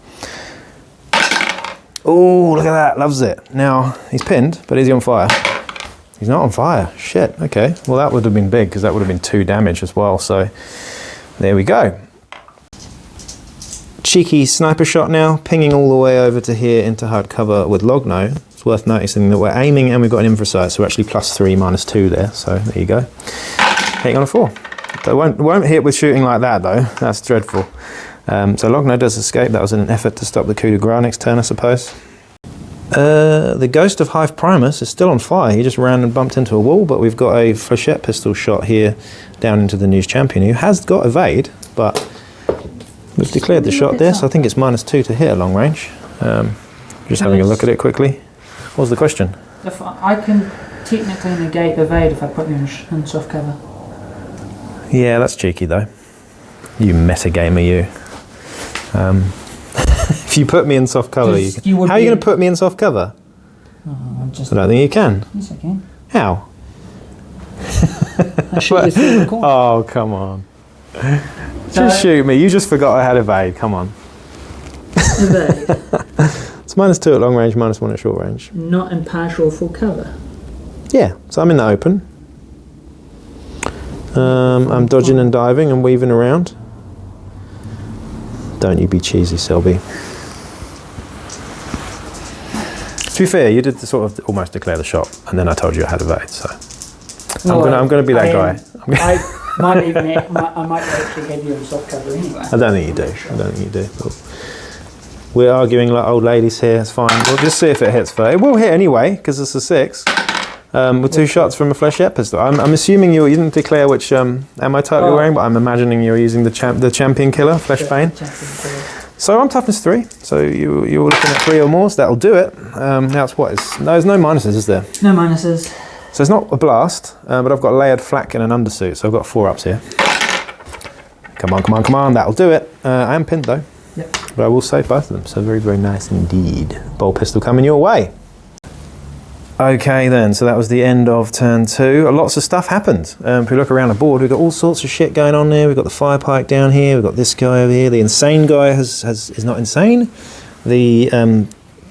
Oh, look at that, loves it. Now, he's pinned, but is he on fire? He's not on fire, shit, okay. Well, that would have been big, because that would have been 2 damage as well, so there we go. Cheeky sniper shot now, pinging all the way over to here into hard cover with Logno. It's worth noticing that we're aiming and we've got an infrasight, so we're actually plus 3, minus 2 there, so there you go. Hitting on a 4. It won't hit with shooting like that though, that's dreadful. So Logno does escape. That was in an effort to stop the coup de grace next turn, I suppose. The Ghost of Hive Primus is still on fire. He just ran and bumped into a wall, but we've got a flechette pistol shot here down into the news champion, who has got evade, but we've declared the shot there, so I think it's minus 2 to hit at long range. Just having a look at it quickly. What was the question? If I can technically negate evade if I put you in soft cover. Yeah, that's cheeky though. You metagamer, you. If you put me in soft cover, you can. How are you going to put me in soft cover? Oh, I don't think you can. Yes, I can. How? I shoot you through the corner. Oh, come on. Just shoot me. You just forgot I had evade. Come on. Evade. It's minus 2 at long range, minus 1 at short range. Not in partial or full cover. Yeah, so I'm in the open. I'm dodging and diving and weaving around. Don't you be cheesy, Selby. To be fair, you did sort of almost declare the shot, and then I told you I had evade, so I'm gonna be that guy. I might actually have you in soft cover anyway. I don't think you do. I don't think you do. But we're arguing like old ladies here. It's fine. We'll just see if it hits first. It will hit anyway because it's a 6. With 2 shots from a flechette pistol. I'm assuming you didn't declare which ammo type you're wearing, but I'm imagining you're using the champion killer, Fleshbane. So I'm toughness 3, so you're looking at 3 or more, so that'll do it. Now it's what? There's no minuses, is there? No minuses. So it's not a blast, but I've got layered flak and an undersuit, so I've got 4 ups here. Come on, come on, come on, that'll do it. I am pinned though, yep. But I will save both of them, so very, very nice indeed. Bolt pistol coming your way. Okay then, so that was the end of turn 2. Lots of stuff happened. If we look around the board, we've got all sorts of shit going on there. We've got the fire pike down here, we've got this guy over here. The insane guy is not insane. The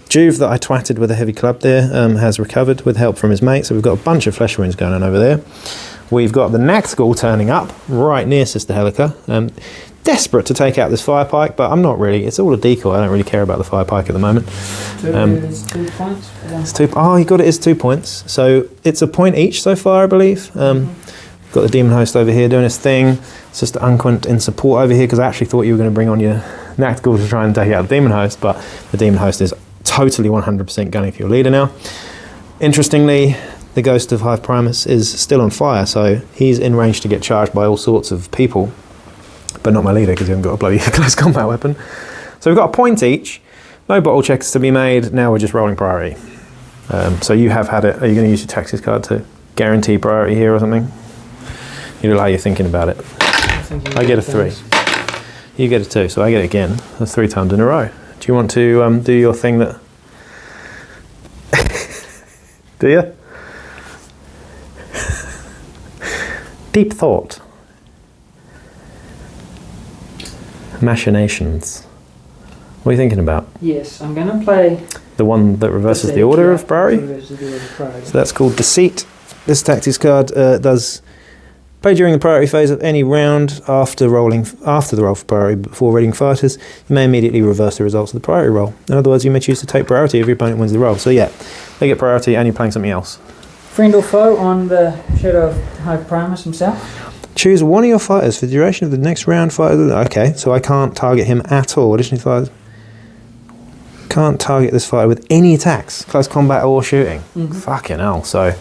Juve that I twatted with a heavy club there has recovered with help from his mate, so we've got a bunch of flesh wounds going on over there. We've got the Nachtgul turning up right near Sister Helica. Desperate to take out this fire pike, but I'm not really. It's all a decoy. I don't really care about the fire pike at the moment. It's 2 points. It's 2. Oh, you got it. It's 2 points. So it's a point each so far, I believe. Got the demon host over here doing his thing. It's just Unquint in support over here because I actually thought you were going to bring on your Nachtgul to try and take out the demon host, but the demon host is totally 100% gunning for your leader now. Interestingly, the Ghost of Hive Primus is still on fire, so he's in range to get charged by all sorts of people. But not my leader because he hasn't got a bloody close combat weapon. So we've got a point each. No bottle checks to be made. Now we're just rolling priority. So you have had it. Are you going to use your taxis card to guarantee priority here or something? You look like you're thinking about it. I get a 3. You get a 2, so I get it again. That's 3 times in a row. Do you want to do your thing that... Do you? Deep thought. Machinations. What are you thinking about? Yes, I'm going to play... The one that reverses the order of priority? So that's called Deceit. This tactics card does... Play during the priority phase of any round after the roll for priority before reading fighters. You may immediately reverse the results of the priority roll. In other words, you may choose to take priority if your opponent wins the roll. So yeah, they get priority and you're playing something else. Friend or foe on the Shadow of Hive Primus himself? Choose one of your fighters for the duration of the next round. Okay, so I can't target him at all. Additionally, fighters. Can't target this fighter with any attacks, close combat or shooting. Fucking hell. So,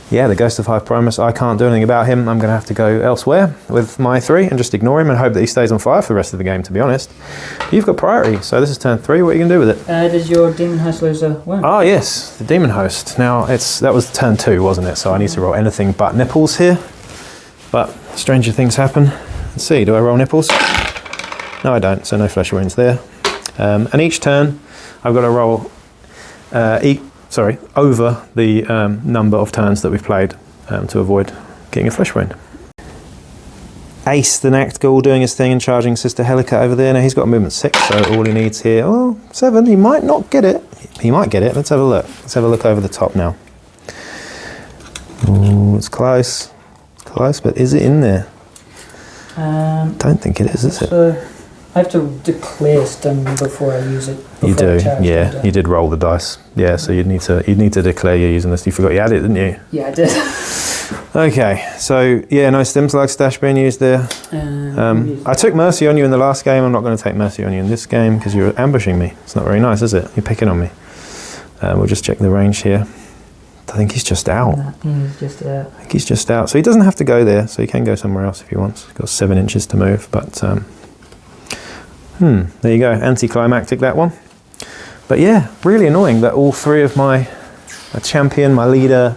yeah, the Ghost of Hive Primus, I can't do anything about him. I'm going to have to go elsewhere with my 3 and just ignore him and hope that he stays on fire for the rest of the game, to be honest. But you've got priority, so this is turn 3. What are you going to do with it? Does your Demon Host lose a wound? Oh, yes, the Demon Host. Now, that was turn 2, wasn't it? So I need to roll anything but nipples here. But stranger things happen. Let's see, do I roll nipples? No, I don't, so no flesh wounds there. And each turn, I've got to roll over the number of turns that we've played to avoid getting a flesh wound. Ace the Nactghoul doing his thing and charging Sister Helica over there. Now he's got a movement 6, so all he needs here, 7, he might not get it. He might get it, let's have a look. Let's have a look over the top now. Ooh, it's close. It's close, but is it in there? Don't think it is it? I have to declare stun before I use it. You do, yeah. You did roll the dice. Yeah, so you'd need to declare you're using this. You forgot you had it, didn't you? Yeah, I did. Okay, so yeah, no stim slug stash being used there. I took mercy on you in the last game. I'm not going to take mercy on you in this game because you're ambushing me. It's not very nice, is it? You're picking on me. We'll just check the range here. I think he's just out. He's just out. I think he's just out. So he doesn't have to go there. So he can go somewhere else if he wants. He's got 7 inches to move, but. There you go, anticlimactic that one. But yeah, really annoying that all 3 of my champion, my leader,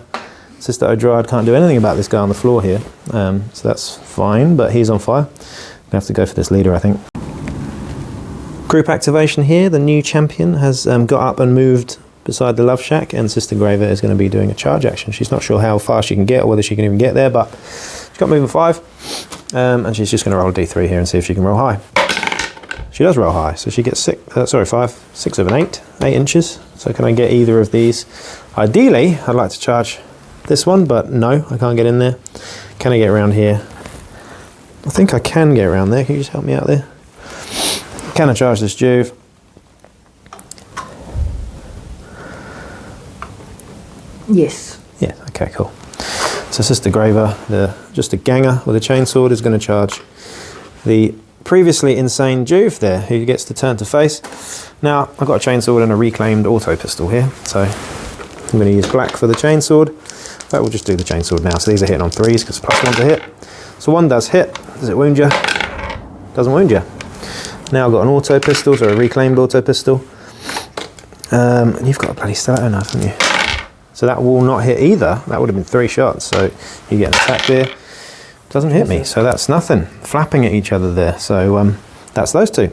Sister O'Dryad can't do anything about this guy on the floor here. So that's fine, but he's on fire. Gonna have to go for this leader, I think. Group activation here. The new champion has got up and moved beside the Love Shack, and Sister Graver is going to be doing a charge action. She's not sure how far she can get or whether she can even get there, but she's got movement 5, and she's just going to roll a d3 here and see if she can roll high. She does roll high, so she gets 6 of an 8 inches. So can I get either of these? Ideally, I'd like to charge this one, but no, I can't get in there. Can I get around here? I think I can get around there. Can you just help me out there? Can I charge this Juve? Yes. Yeah, okay, cool. So Sister Graver, just a ganger with a chainsword, is going to charge the previously insane Juve there, who gets to turn to face. Now, I've got a chainsword and a reclaimed auto pistol here, so I'm going to use black for the chainsword. But we'll just do the chainsword now. So these are hitting on 3s because +1 to hit. So 1 does hit. Does it wound you? Doesn't wound you. Now I've got an auto pistol, so a reclaimed auto pistol. And you've got a bloody stiletto knife, haven't you? So that will not hit either. That would have been 3 shots. So you get an attack there. Doesn't hit me, so that's nothing. Flapping at each other there, so that's those 2.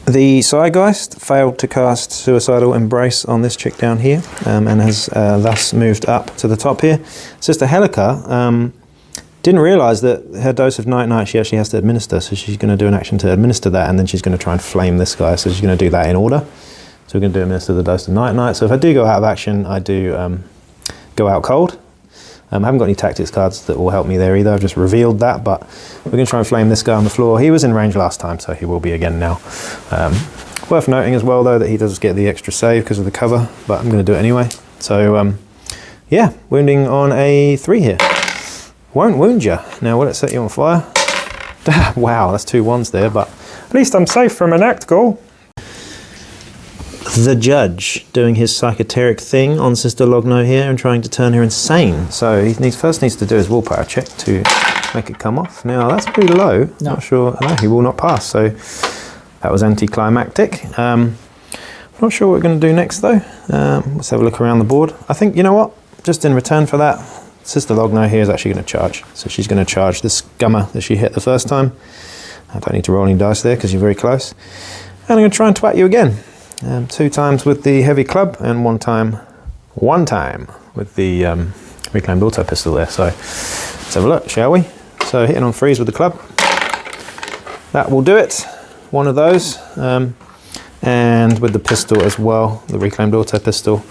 The Psygeist failed to cast Suicidal Embrace on this chick down here, and has thus moved up to the top here. Sister Helica didn't realise that her dose of Night she actually has to administer, so she's going to do an action to administer that, and then she's going to try and flame this guy, so she's going to do that in order. So we're going to administer the dose of Night. So if I do go out of action, I do go out cold. I haven't got any tactics cards that will help me there either. I've just revealed that, but we're going to try and flame this guy on the floor. He was in range last time, so he will be again now. Worth noting as well, though, that he does get the extra save because of the cover, but I'm going to do it anyway. So, yeah, wounding on a 3 here. Won't wound you. Now, will it set you on fire? Wow, that's 2 1s there, but at least I'm safe from an Nactghoul. The Judge doing his psychoteric thing on Sister Logno here and trying to turn her insane. So he first needs to do his willpower check to make it come off. Now that's pretty low. No. Not sure. No, he will not pass. So that was anticlimactic. Not sure what we're going to do next though. Let's have a look around the board. I think, you know what? Just in return for that, Sister Logno here is actually going to charge. So she's going to charge this scummer that she hit the first time. I don't need to roll any dice there because you're very close. And I'm going to try and twat you again. 2 times with the heavy club and one time with the reclaimed auto pistol there. So let's have a look, shall we? So hitting on 3s with the club. That will do it. 1 of those. And with the pistol as well, the reclaimed auto pistol.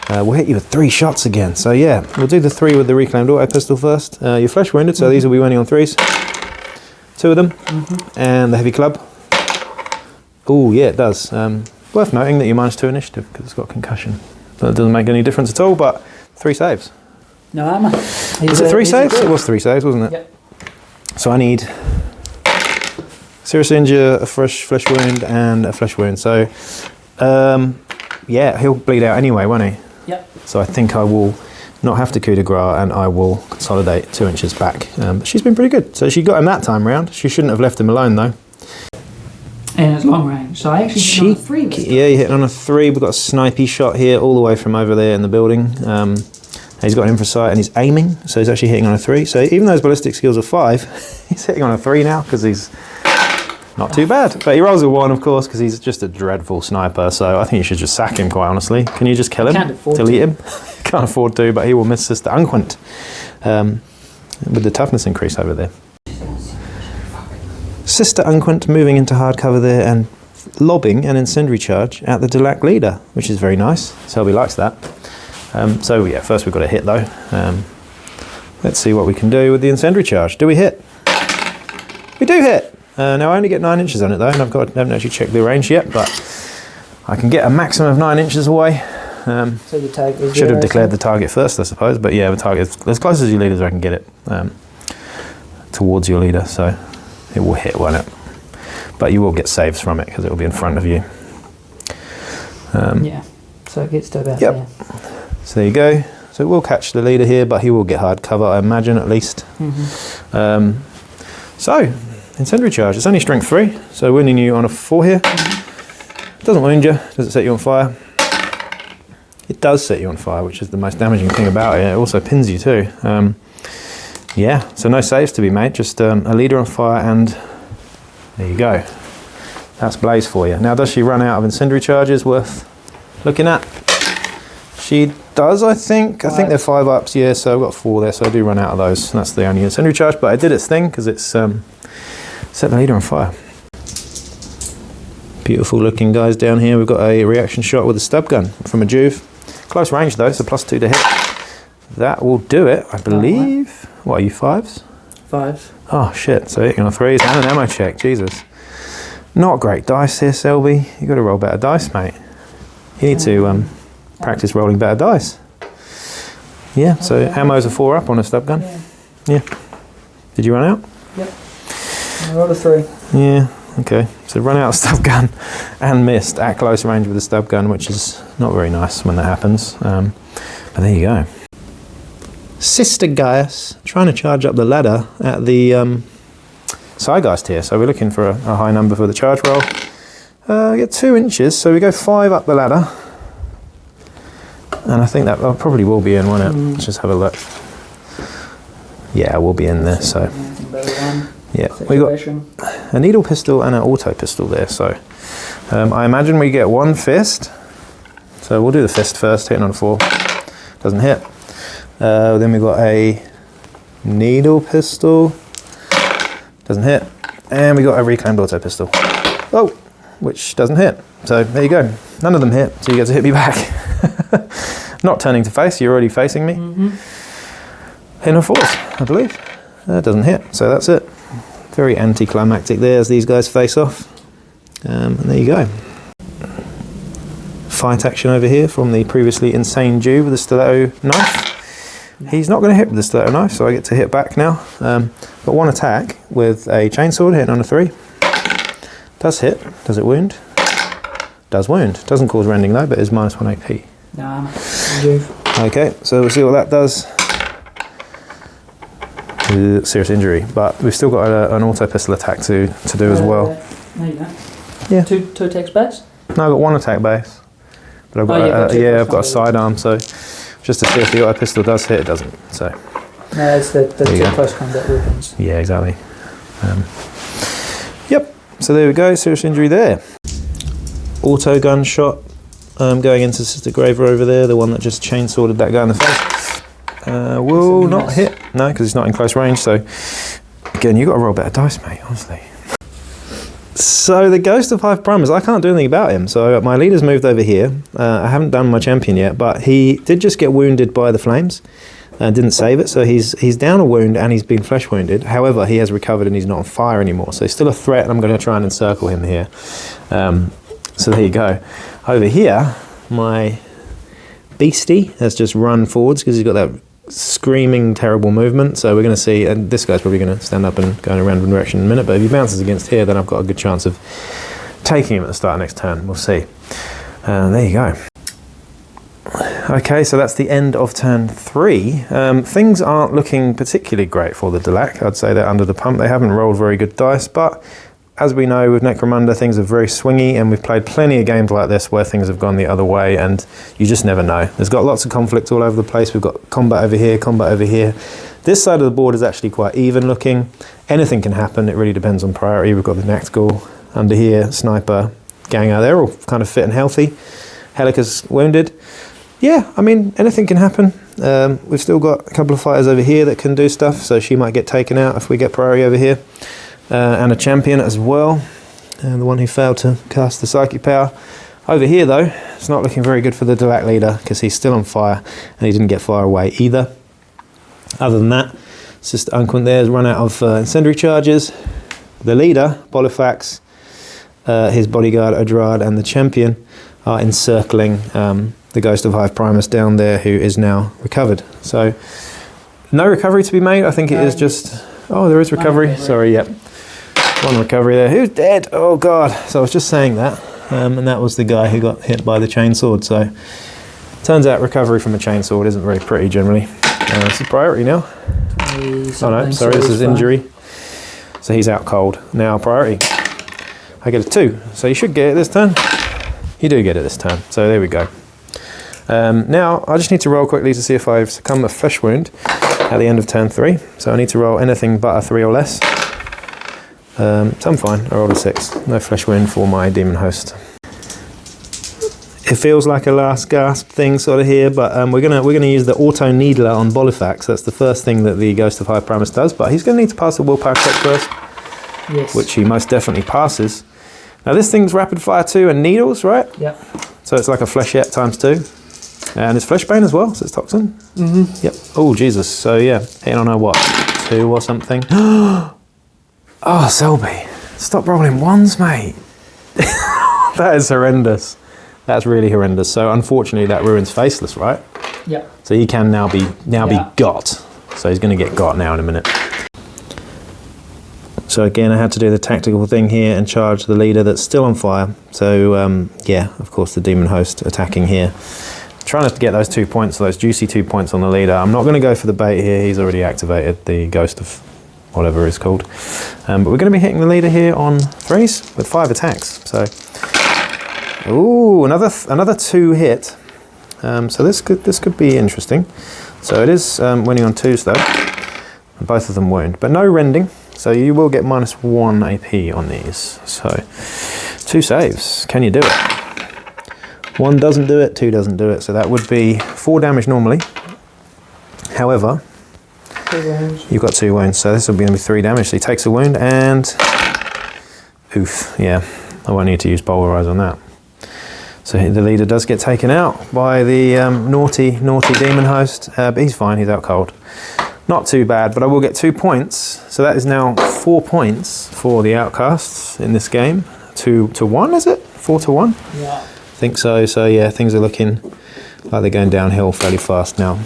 We'll hit you with 3 shots again. So yeah, we'll do the 3 with the reclaimed auto pistol first. You're flesh wounded, so these will be winning on 3s. 2 of them. And the heavy club. Oh yeah, it does. Worth noting that you -2 initiative because it's got concussion. So it doesn't make any difference at all, but 3 saves. No armor. Is it 3 saves? It was 3 saves, wasn't it? Yep. So I need Serious injury, a fresh flesh wound, and a flesh wound. So, yeah, he'll bleed out anyway, won't he? Yep. So I think I will not have to coup de grace, and I will consolidate 2 inches back. But she's been pretty good. So she got him that time round. She shouldn't have left him alone, though. And it's long range. So I actually hit on a 3 this time. Yeah, you hit on a 3. We've got a snipey shot here all the way from over there in the building. He's got an infrasight and he's aiming, so he's actually hitting on a 3. So even though his ballistic skills are 5, he's hitting on a 3 now because he's not too bad. But he rolls a 1, of course, because he's just a dreadful sniper. So I think you should just sack him, quite honestly. Can you just kill him? Can't afford Delete him? Can't afford to, but he will miss Sister Unquint with the toughness increase over there. Sister Unquint moving into hard cover there and lobbing an incendiary charge at the Delaque leader, which is very nice. Selby likes that. So yeah, first we've got to hit though. Let's see what we can do with the incendiary charge. Do we hit? We do hit! Now I only get 9 inches on it though, and I haven't actually checked the range yet, but I can get a maximum of 9 inches away. So your target is should have declared the target first, I suppose, but yeah, the target is as close as your leader as I can get it towards your leader, so it will hit, won't it? But you will get saves from it because it will be in front of you. Yeah, so it gets to about yep. there. So there you go. So we'll catch the leader here, but he will get hard cover, I imagine, at least. Mm-hmm. So, incendiary charge. It's only strength 3, so wounding you on a 4 here. Doesn't wound you, doesn't set you on fire. It does set you on fire, which is the most damaging thing about it. It also pins you too. Yeah, so no saves to be made, just a leader on fire, and there you go. That's Blaze for you. Now, does she run out of incendiary charges worth looking at? She does, I think. I think they're 5 ups, yeah, so I've got 4 there, so I do run out of those. That's the only incendiary charge, but I did its thing because it's set the leader on fire. Beautiful looking guys down here. We've got a reaction shot with a stub gun from a Juve. Close range though, so +2 to hit. That will do it, I believe. What are you, 5s? 5s. Oh shit, so hitting on 3s and an ammo check, Jesus. Not great dice here, Selby. You got to roll better dice, mate. You need to practice rolling better dice. Yeah, so ammo's a 4 up on a stub gun. Yeah. Did you run out? Yep. I rolled a 3. Yeah, okay. So run out of stub gun and missed at close range with a stub gun, which is not very nice when that happens. But there you go. Sister Gaius trying to charge up the ladder at the Psygeist here. So we're looking for a high number for the charge roll. We get 2 inches, so we go 5 up the ladder. And I think that probably will be in, won't it? Let's just have a look. Yeah, we'll be in there, so. Yeah, we got a needle pistol and an auto pistol there, so. I imagine we get 1 fist. So we'll do the fist first, hitting on a 4. Doesn't hit. Then we've got a needle pistol. Doesn't hit. And we got a reclaimed auto pistol. Oh, which doesn't hit. So there you go. None of them hit, so you get to hit me back. Not turning to face, you're already facing me. Hitting on 4s, I believe. That doesn't hit, so that's it. Very anticlimactic there as these guys face off. And there you go. Fight action over here from the previously insane Jew with the stiletto knife. He's not going to hit with the stiletto knife, so I get to hit back now. Got 1 attack with a chainsword, hitting on a 3. Does hit. Does it wound? Does wound. Doesn't cause rending though, but is -1 AP. Nah, okay, so we'll see what that does. Serious injury, but we've still got an auto pistol attack to do as well. There you go. Yeah. Two attacks base? No, I've got 1 attack base. But I've got I've got a sidearm, so just to see if the auto pistol does hit, it doesn't. So. No, it's the 2 close combat weapons. Yeah, exactly. Yep. So there we go. Serious injury there. Auto gun shot going into Sister Graver over there, the one that just chainsworded that guy in the face. Will not hit. No, because it's not in close range. So again, you got to roll better dice, mate. Honestly. So the Ghost of Hive Primus, I can't do anything about him. So my leader's moved over here. I haven't done my champion yet, but he did just get wounded by the flames. Didn't save it, so he's down a wound and he's been flesh wounded. However, he has recovered and he's not on fire anymore. So he's still a threat, and I'm going to try and encircle him here. So there you go. Over here, my beastie has just run forwards because he's got that screaming terrible movement. So we're going to see, and this guy's probably going to stand up and go in a random direction in a minute, but if he bounces against here, then I've got a good chance of taking him at the start of next turn. We'll see. There you go. Okay, so that's the end of turn 3. Things aren't looking particularly great for the Delaque. I'd say they're under the pump. They haven't rolled very good dice, but as we know with Necromunda, things are very swingy, and we've played plenty of games like this where things have gone the other way, and you just never know. There's got lots of conflict all over the place. We've got combat over here, combat over here. This side of the board is actually quite even looking. Anything can happen. It really depends on priority. We've got the Nactgul under here, Sniper, Ganger. They're all kind of fit and healthy. Helica's wounded. Yeah, I mean, anything can happen. We've still got a couple of fighters over here that can do stuff, so she might get taken out if we get priority over here. And a champion as well, and the one who failed to cast the psychic power. Over here, though, it's not looking very good for the Delaque leader because he's still on fire, and he didn't get far away either. Other than that, Sister Unquint there's run out of incendiary charges. The leader, Bolifax, his bodyguard, Odrad, and the champion are encircling the Ghost of Hive Primus down there, who is now recovered. So, no recovery to be made. I think it is just... Oh, there is recovery. Sorry, yep. One recovery there. Who's dead? Oh, God. So I was just saying that. And that was the guy who got hit by the chainsword. So, turns out recovery from a chainsword isn't very pretty generally. This is priority now. Oh, no. Sorry, this is injury. So he's out cold. Now, priority. I get a 2. So you should get it this turn. You do get it this turn. So there we go. Now, I just need to roll quickly to see if I've succumbed to a flesh wound at the end of turn 3. So I need to roll anything but a 3 or less. So I'm fine. I rolled a 6. No flesh wound for my demon host. It feels like a last gasp thing sort of here, but we're gonna use the auto needler on Bolifax. That's the first thing that the Ghost of Hive Primus does, but he's going to need to pass the willpower check first, Yes. which he most definitely passes. Now this thing's rapid fire 2 and needles, right? Yep. So it's like a fleshette times 2. And it's fleshbane as well, so it's toxin. Mm-hmm. Yep. Oh, Jesus. So, yeah, hitting on a what? 2 or something. Oh, Selby. Stop rolling 1s, mate. That is horrendous. That's really horrendous. So, unfortunately, that ruins Faceless, right? Yep. So he can now be got. So he's going to get got now in a minute. So again, I had to do the tactical thing here and charge the leader that's still on fire. So, yeah, of course, the demon host attacking here. Trying to get those 2 points, those juicy 2 points on the leader. I'm not going to go for the bait here. He's already activated the Ghost of whatever it's called. But we're going to be hitting the leader here on 3s with 5 attacks. So, ooh, another 2 hit. So this could be interesting. So it is winning on 2s though. Both of them wound, but no rending. So you will get -1 AP on these. So 2 saves. Can you do it? 1 doesn't do it, 2 doesn't do it, so that would be 4 damage normally. However, you've got 2 wounds, so this will be going to be 3 damage. So he takes a wound and... Oof, yeah, I won't need to use pulverize on that. So the leader does get taken out by the naughty demon host, but he's fine, he's out cold. Not too bad, but I will get 2 points. So that is now 4 points for the Outcasts in this game. 2 to 1, is it? 4 to 1? Yeah. Think so. So yeah, things are looking like they're going downhill fairly fast now.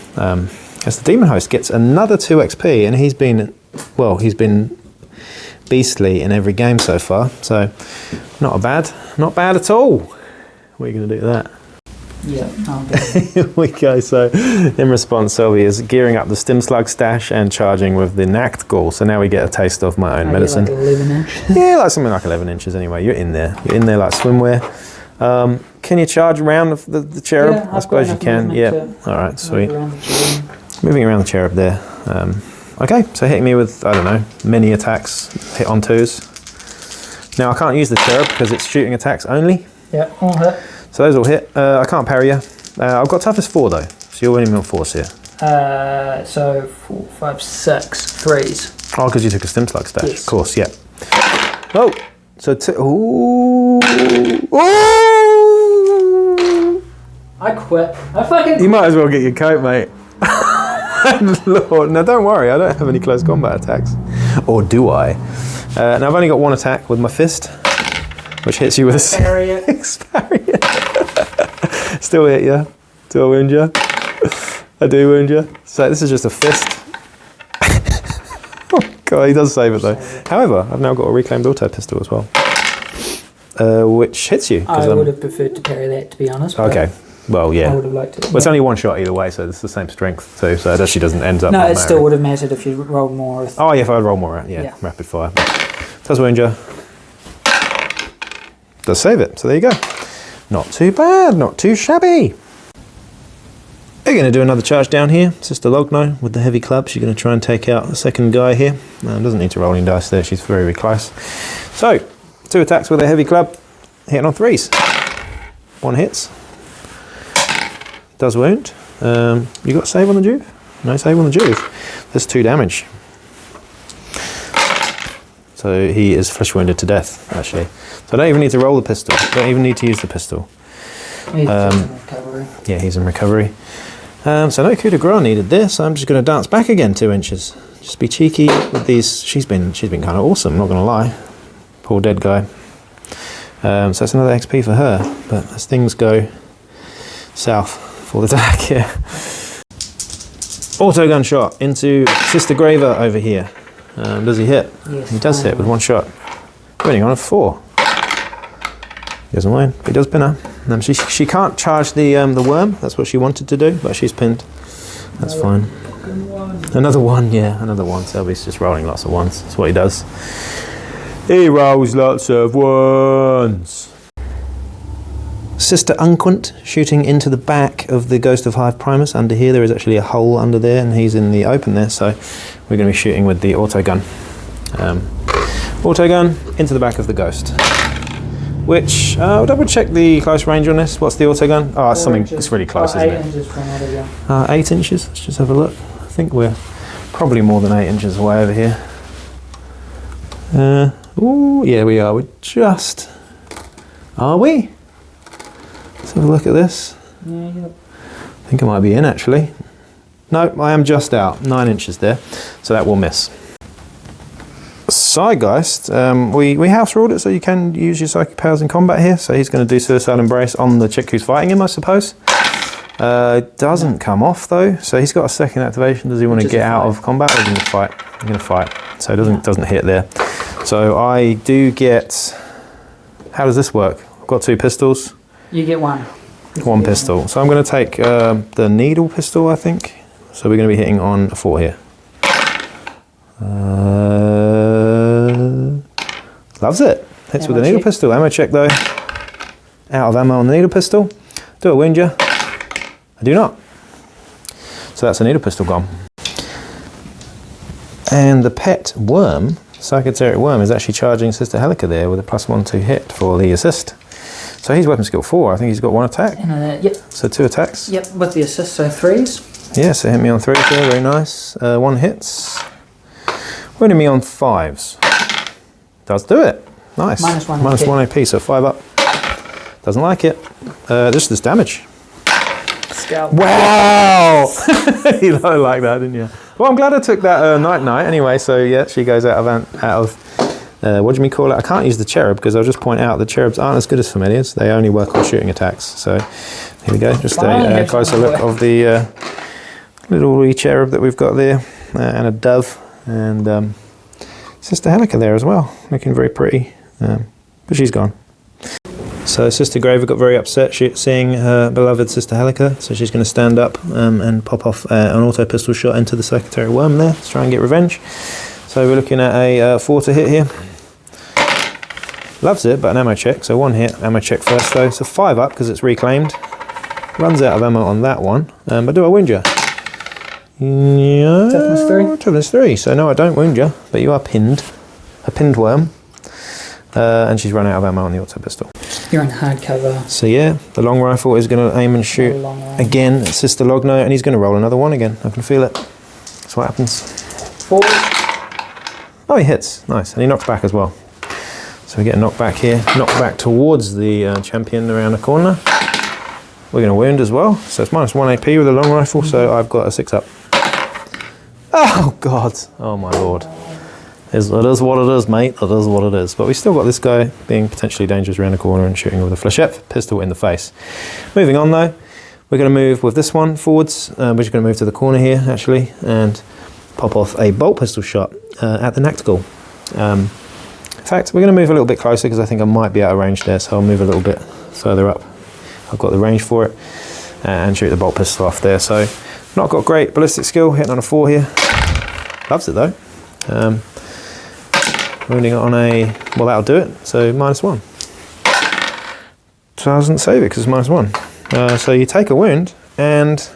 As the demon host gets another 2 XP, and he's been beastly in every game so far. So not bad at all. What are you going to do with that? Yeah, Here we go. So in response, Sylvie is gearing up the stim slug stash and charging with the Nactgul. So now we get a taste of my own medicine. Like 11 inch. Yeah, like something like 11 inches anyway. You're in there like swimwear. Can you charge around the cherub? Yeah, I suppose you can. Yeah. All right, sweet. Moving around the cherub there. Okay, so hitting me with, I don't know, many attacks, hit on 2s. Now I can't use the cherub because it's shooting attacks only. Yeah, all hit. So those all hit. I can't parry you. I've got toughness 4 though, so you're winning me on force here. So 4, 5, 6, 3s. Oh, because you took a stim slug stash. Yes. Of course, yeah. Oh, so ooh. Ooh. I quit. I fucking. You might as well get your coat, mate. Lord, now don't worry, I don't have any close combat attacks. Or do I? Now I've only got 1 attack with my fist, which hits you with a 6 parry. Still hit you. Still wound you. I do wound you. So this is just a fist. Oh god, he does save it though. However, I've now got a reclaimed auto pistol as well. Which hits you. I would have preferred to carry that, to be honest. Okay. Well, yeah. I would have liked it. Well, it's only one shot either way, so it's the same strength too, so it actually doesn't end up... No, it still would have mattered if you rolled more. Oh, yeah, if I'd roll more, yeah. Rapid fire. Does wound you. Does save it, so there you go. Not too bad, not too shabby. We're going to do another charge down here. Sister Logno with the heavy club. She's going to try and take out the second guy here. Doesn't need to roll any dice there, she's very, very close. So, 2 attacks with a heavy club, hitting on 3s. 1 hits. Does wound. You got save on the Juve? No save on the Juve. There's 2 damage. So he is flesh wounded to death, actually. So I don't even need to roll the pistol. Don't even need to use the pistol. He's in recovery. Yeah, he's in recovery. So no coup de grace needed there, so I'm just going to dance back again 2 inches. Just be cheeky with these. She's been kind of awesome, not going to lie. Poor dead guy. So that's another XP for her. But as things go south for the Delaque here. Auto gun shot into Sister Graver over here. Does he hit? Yes, he does hit with 1 shot. Winning on a 4. He doesn't win, but he does pin her. She can't charge the worm. That's what she wanted to do, but she's pinned. That's fine. Another 1, yeah, another 1. So he's just rolling lots of 1s. That's what he does. He rolls lots of 1s. Sister Unquint shooting into the back of the Ghost of Hive Primus. Under here, there is actually a hole under there, and he's in the open there. So we're going to be shooting with the auto gun. Auto gun into the back of the Ghost. Which, I'll double check the close range on this. What's the auto gun? Oh, it's something, it's really close, isn't it? 8 inches from auto gun. 8 inches, let's just have a look. I think we're probably more than 8 inches away over here. Ooh, yeah, we are. We're just... Are we? Let's have a look at this. Yeah, yep. I think I might be in, actually. No, I am just out. 9 inches there. So that will miss. Psygeist, we house ruled it so you can use your psychic powers in combat here. So he's going to do Suicide Embrace on the chick who's fighting him, I suppose. Doesn't come off though, so he's got a second activation. Does he want to get out of combat, or is he going to fight? He's going to fight, so it doesn't hit there. So I do get... How does this work? I've got 2 pistols. You get 1. 1 pistol. So I'm going to take the needle pistol, I think. So we're going to be hitting on a 4 here. Loves it. Hits with the needle pistol. Ammo check though. Out of ammo on the needle pistol. Do I wound you? I do not. So that's a needle pistol gone. And the pet worm, Psychoteric Worm, is actually charging Sister Helica there with a +1/+2 hit for the assist. So he's weapon skill 4. I think he's got 1 attack. Yep. So 2 attacks. Yep, with the assist, so 3s. Yeah, so hit me on 3s there, very nice. 1 hits. Winning me on 5s. Does do it. Nice. -1 -1 AP, so 5 up. Doesn't like it. Just this damage. Scout. Wow! You don't like that, didn't you? Well, I'm glad I took that night anyway. So yeah, she goes out of what do you call it? I can't use the cherub because I'll just point out the cherubs aren't as good as familiars. They only work on shooting attacks. So here we go. Just a closer look of the little wee cherub that we've got there, and a dove, and Sister Helica there as well, looking very pretty, but she's gone. So Sister Graver got very upset seeing her beloved Sister Helica, so she's going to stand up and pop off an auto pistol shot into the Psychoteric Worm there to try and get revenge. So we're looking at a 4 to hit here. Loves it, but an ammo check, so 1 hit, ammo check first though, so 5 up because it's reclaimed. Runs out of ammo on that one, but do I wound you? Yeah, Toughness 3. Toughness 3, so no I don't wound you, but you are pinned. A pinned worm. And she's run out of ammo on the auto pistol. You're in hardcover. So yeah, the long rifle is going to aim and shoot again at Sister Logno, and he's going to roll another 1 again. I can feel it. That's what happens. 4. Oh, he hits. Nice. And he knocks back as well. So we get a knockback here. Knockback towards the champion around the corner. We're going to wound as well. So it's -1 AP with a long rifle, so I've got a 6 up. Oh, God. Oh, my Lord. It is what it is, mate. It is what it is. But we still got this guy being potentially dangerous around the corner and shooting with a flechette pistol in the face. Moving on, though. We're going to move with this one forwards. We're just going to move to the corner here, actually, and pop off a bolt pistol shot at the Necromunda. In fact, we're going to move a little bit closer because I think I might be out of range there, so I'll move a little bit further up. I've got the range for it, and shoot the bolt pistol off there. So, not got great ballistic skill, hitting on a 4 here. Loves it though. Wounding it on a, well, that'll do it, so -1. Doesn't save it because it's -1. So you take a wound and,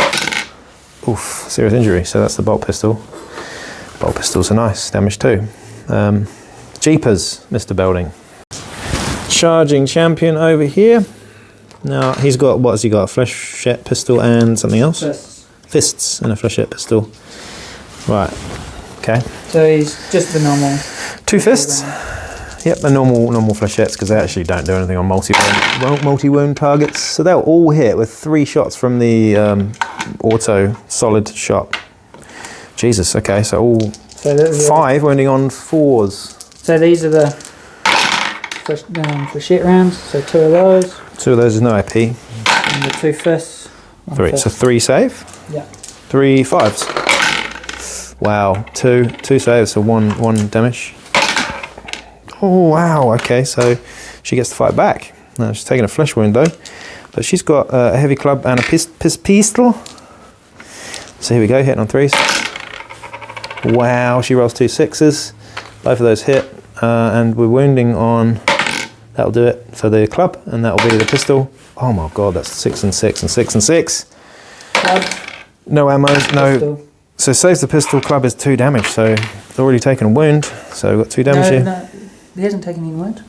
oof, serious injury. So that's the bolt pistol. Bolt pistols are nice, damage 2. Jeepers, Mr. Belding. Charging champion over here. Now he's got, what has he got? A flechette pistol and something else? Fists and a flechette pistol. Right, okay. So he's just the normal. 2 fists. Yep, the normal flechettes because they actually don't do anything on multi-wound targets. So they'll all hit with 3 shots from the auto solid shot. Jesus, okay, so all 5 wounding on 4s. So these are the flechette rounds, so 2 of those. 2 of those is no IP. And the 2 fists. 3, fist. so 3 save? Yeah. 3 5s. Wow, 2 saves, so 1 damage. Oh wow, okay, so she gets to fight back. Now she's taking a flesh wound though, but she's got a heavy club and a pistol. So here we go, hitting on 3s. Wow, she rolls 2 6s. Both of those hit, and we're wounding on, that'll do it for the club, and that'll be the pistol. Oh my god, that's 6 and 6 and 6 and 6. Club. No ammo, no. Pistol. So saves the pistol, club is 2 damage, so it's already taken a wound, so we've got 2 damage here. No, he hasn't taken any wound.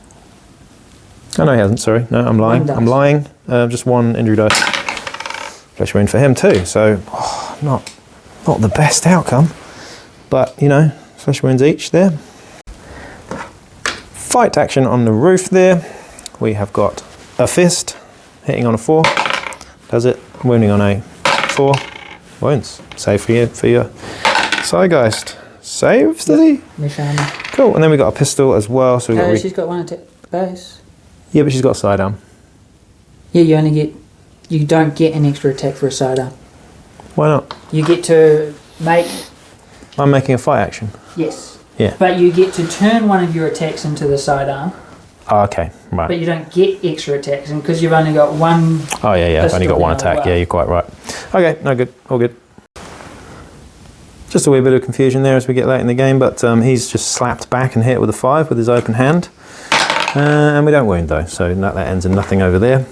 Oh no, he hasn't, sorry. No, I'm lying. I'm lying. Just 1 injury dice. Flesh wound for him too, so not the best outcome. But, you know, flesh wounds each there. Fight action on the roof there. We have got a fist, hitting on a 4. Does it. Wounding on a 4. Wounds. Save for your Psygeist. Saves, does he? Mishama. Cool, and then we got a pistol as well. So we got she's got 1 attack base. Yeah, but she's got a sidearm. Yeah, you don't get an extra attack for a sidearm. Why not? You get to make. I'm making a fight action. Yes. Yeah. But you get to turn one of your attacks into the sidearm. Oh, okay, right. But you don't get extra attacks, and because you've only got 1. Oh yeah, I've only got 1 attack. Well. Yeah, you're quite right. Okay, no good, all good. Just a wee bit of confusion there as we get late in the game, but he's just slapped back and hit with a 5 with his open hand. And we don't wound though, so that ends in nothing over there.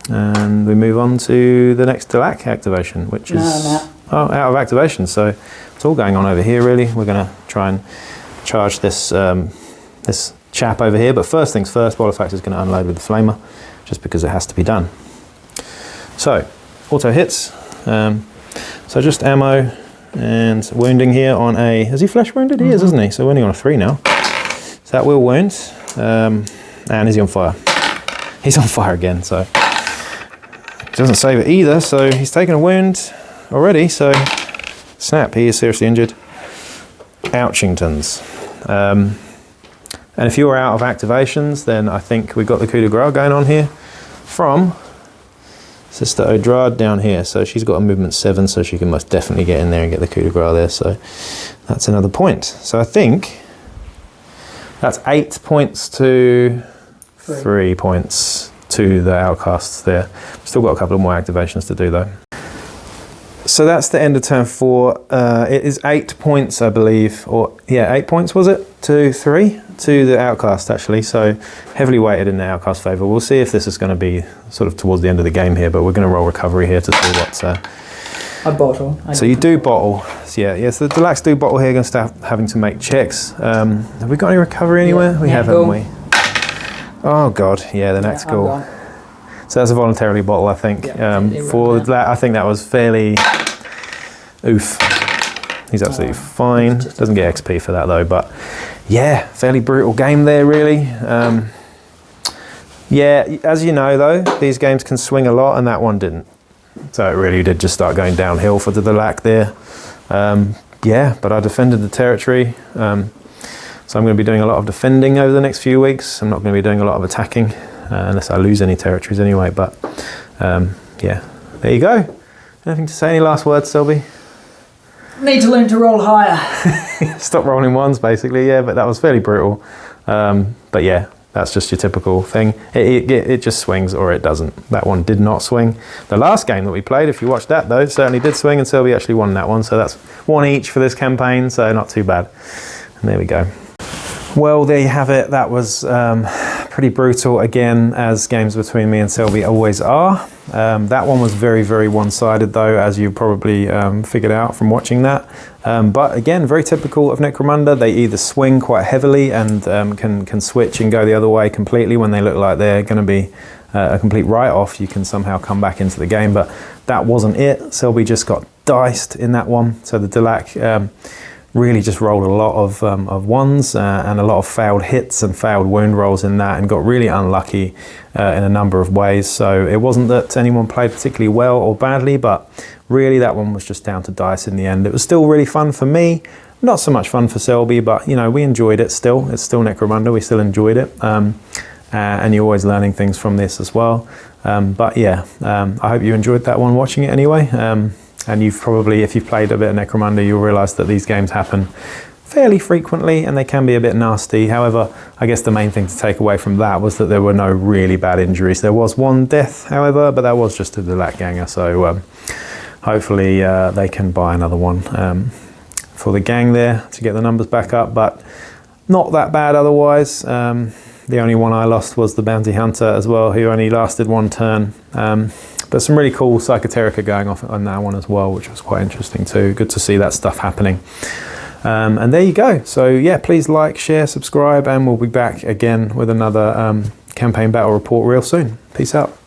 And we move on to the next Delaque activation, which is out of activation. So it's all going on over here really. We're going to try and charge this this chap over here, but first things first, Bolefactor is going to unload with the flamer, just because it has to be done. So auto hits. So just ammo and wounding here on a. Is he flesh wounded? He is, isn't he? So wounding on a 3 now. So that will wound. And is he on fire? He's on fire again, so he doesn't save it either, so he's taken a wound already, so snap, he is seriously injured. Ouchingtons. And if you're out of activations, then I think we've got the coup de grace going on here from Sister Odrad down here. So she's got a movement 7, so she can most definitely get in there and get the coup de grace there, so that's another point. So I think that's 8 points to 3 points to the Outcasts there. Still got a couple of more activations to do though. So that's the end of turn 4. It is 8 points, I believe, or yeah, 8 points was it? To 3 to the Outcast actually. So heavily weighted in the Outcast favour. We'll see if this is going to be sort of towards the end of the game here, but we're going to roll recovery here to see what's. I bottle. So you do bottle. So yes, the Delaques do bottle here. Going to start having to make checks. Have we got any recovery anywhere? Yeah. We have, haven't we? Oh god, yeah, the next goal. So that's a voluntarily bottle, I think. For that, I think that was fairly oof. He's absolutely fine. Doesn't get XP for that though, but yeah, fairly brutal game there, really. Yeah, as you know though, these games can swing a lot, and that one didn't. So it really did just start going downhill for the Delaque there. Yeah, but I defended the territory. So I'm going to be doing a lot of defending over the next few weeks. I'm not going to be doing a lot of attacking unless I lose any territories anyway. But yeah, there you go. Anything to say? Any last words, Selby? Need to learn to roll higher. Stop rolling ones, basically, yeah, but that was fairly brutal. But yeah, that's just your typical thing. It just swings or it doesn't. That one did not swing. The last game that we played, if you watched that though, it certainly did swing, and Selby actually won that one, so that's 1 each for this campaign, so not too bad. And there we go. Well, there you have it. That was pretty brutal again, as games between me and Selby always are. That one was very, very one-sided though, as you probably figured out from watching that. But again, very typical of Necromunda. They either swing quite heavily and can switch and go the other way completely when they look like they're going to be a complete write-off. You can somehow come back into the game, but that wasn't it. Selby just got diced in that one. So the Delaque really just rolled a lot of ones and a lot of failed hits and failed wound rolls in that, and got really unlucky in a number of ways. So it wasn't that anyone played particularly well or badly, but really that one was just down to dice in the end. It was still really fun for me, not so much fun for Selby, but you know, we enjoyed it still. It's still Necromunda, we still enjoyed it. And you're always learning things from this as well. But yeah, I hope you enjoyed that one watching it anyway. And you've probably, if you've played a bit of Necromunda, you'll realise that these games happen fairly frequently and they can be a bit nasty. However, I guess the main thing to take away from that was that there were no really bad injuries. There was one death, however, but that was just a Delaque ganger. So hopefully they can buy another one for the gang there to get the numbers back up, but not that bad otherwise. The only one I lost was the Bounty Hunter as well, who only lasted 1 turn. But some really cool Psychoterica going off on that one as well, which was quite interesting too. Good to see that stuff happening. And there you go. So yeah, please like, share, subscribe, and we'll be back again with another campaign battle report real soon. Peace out.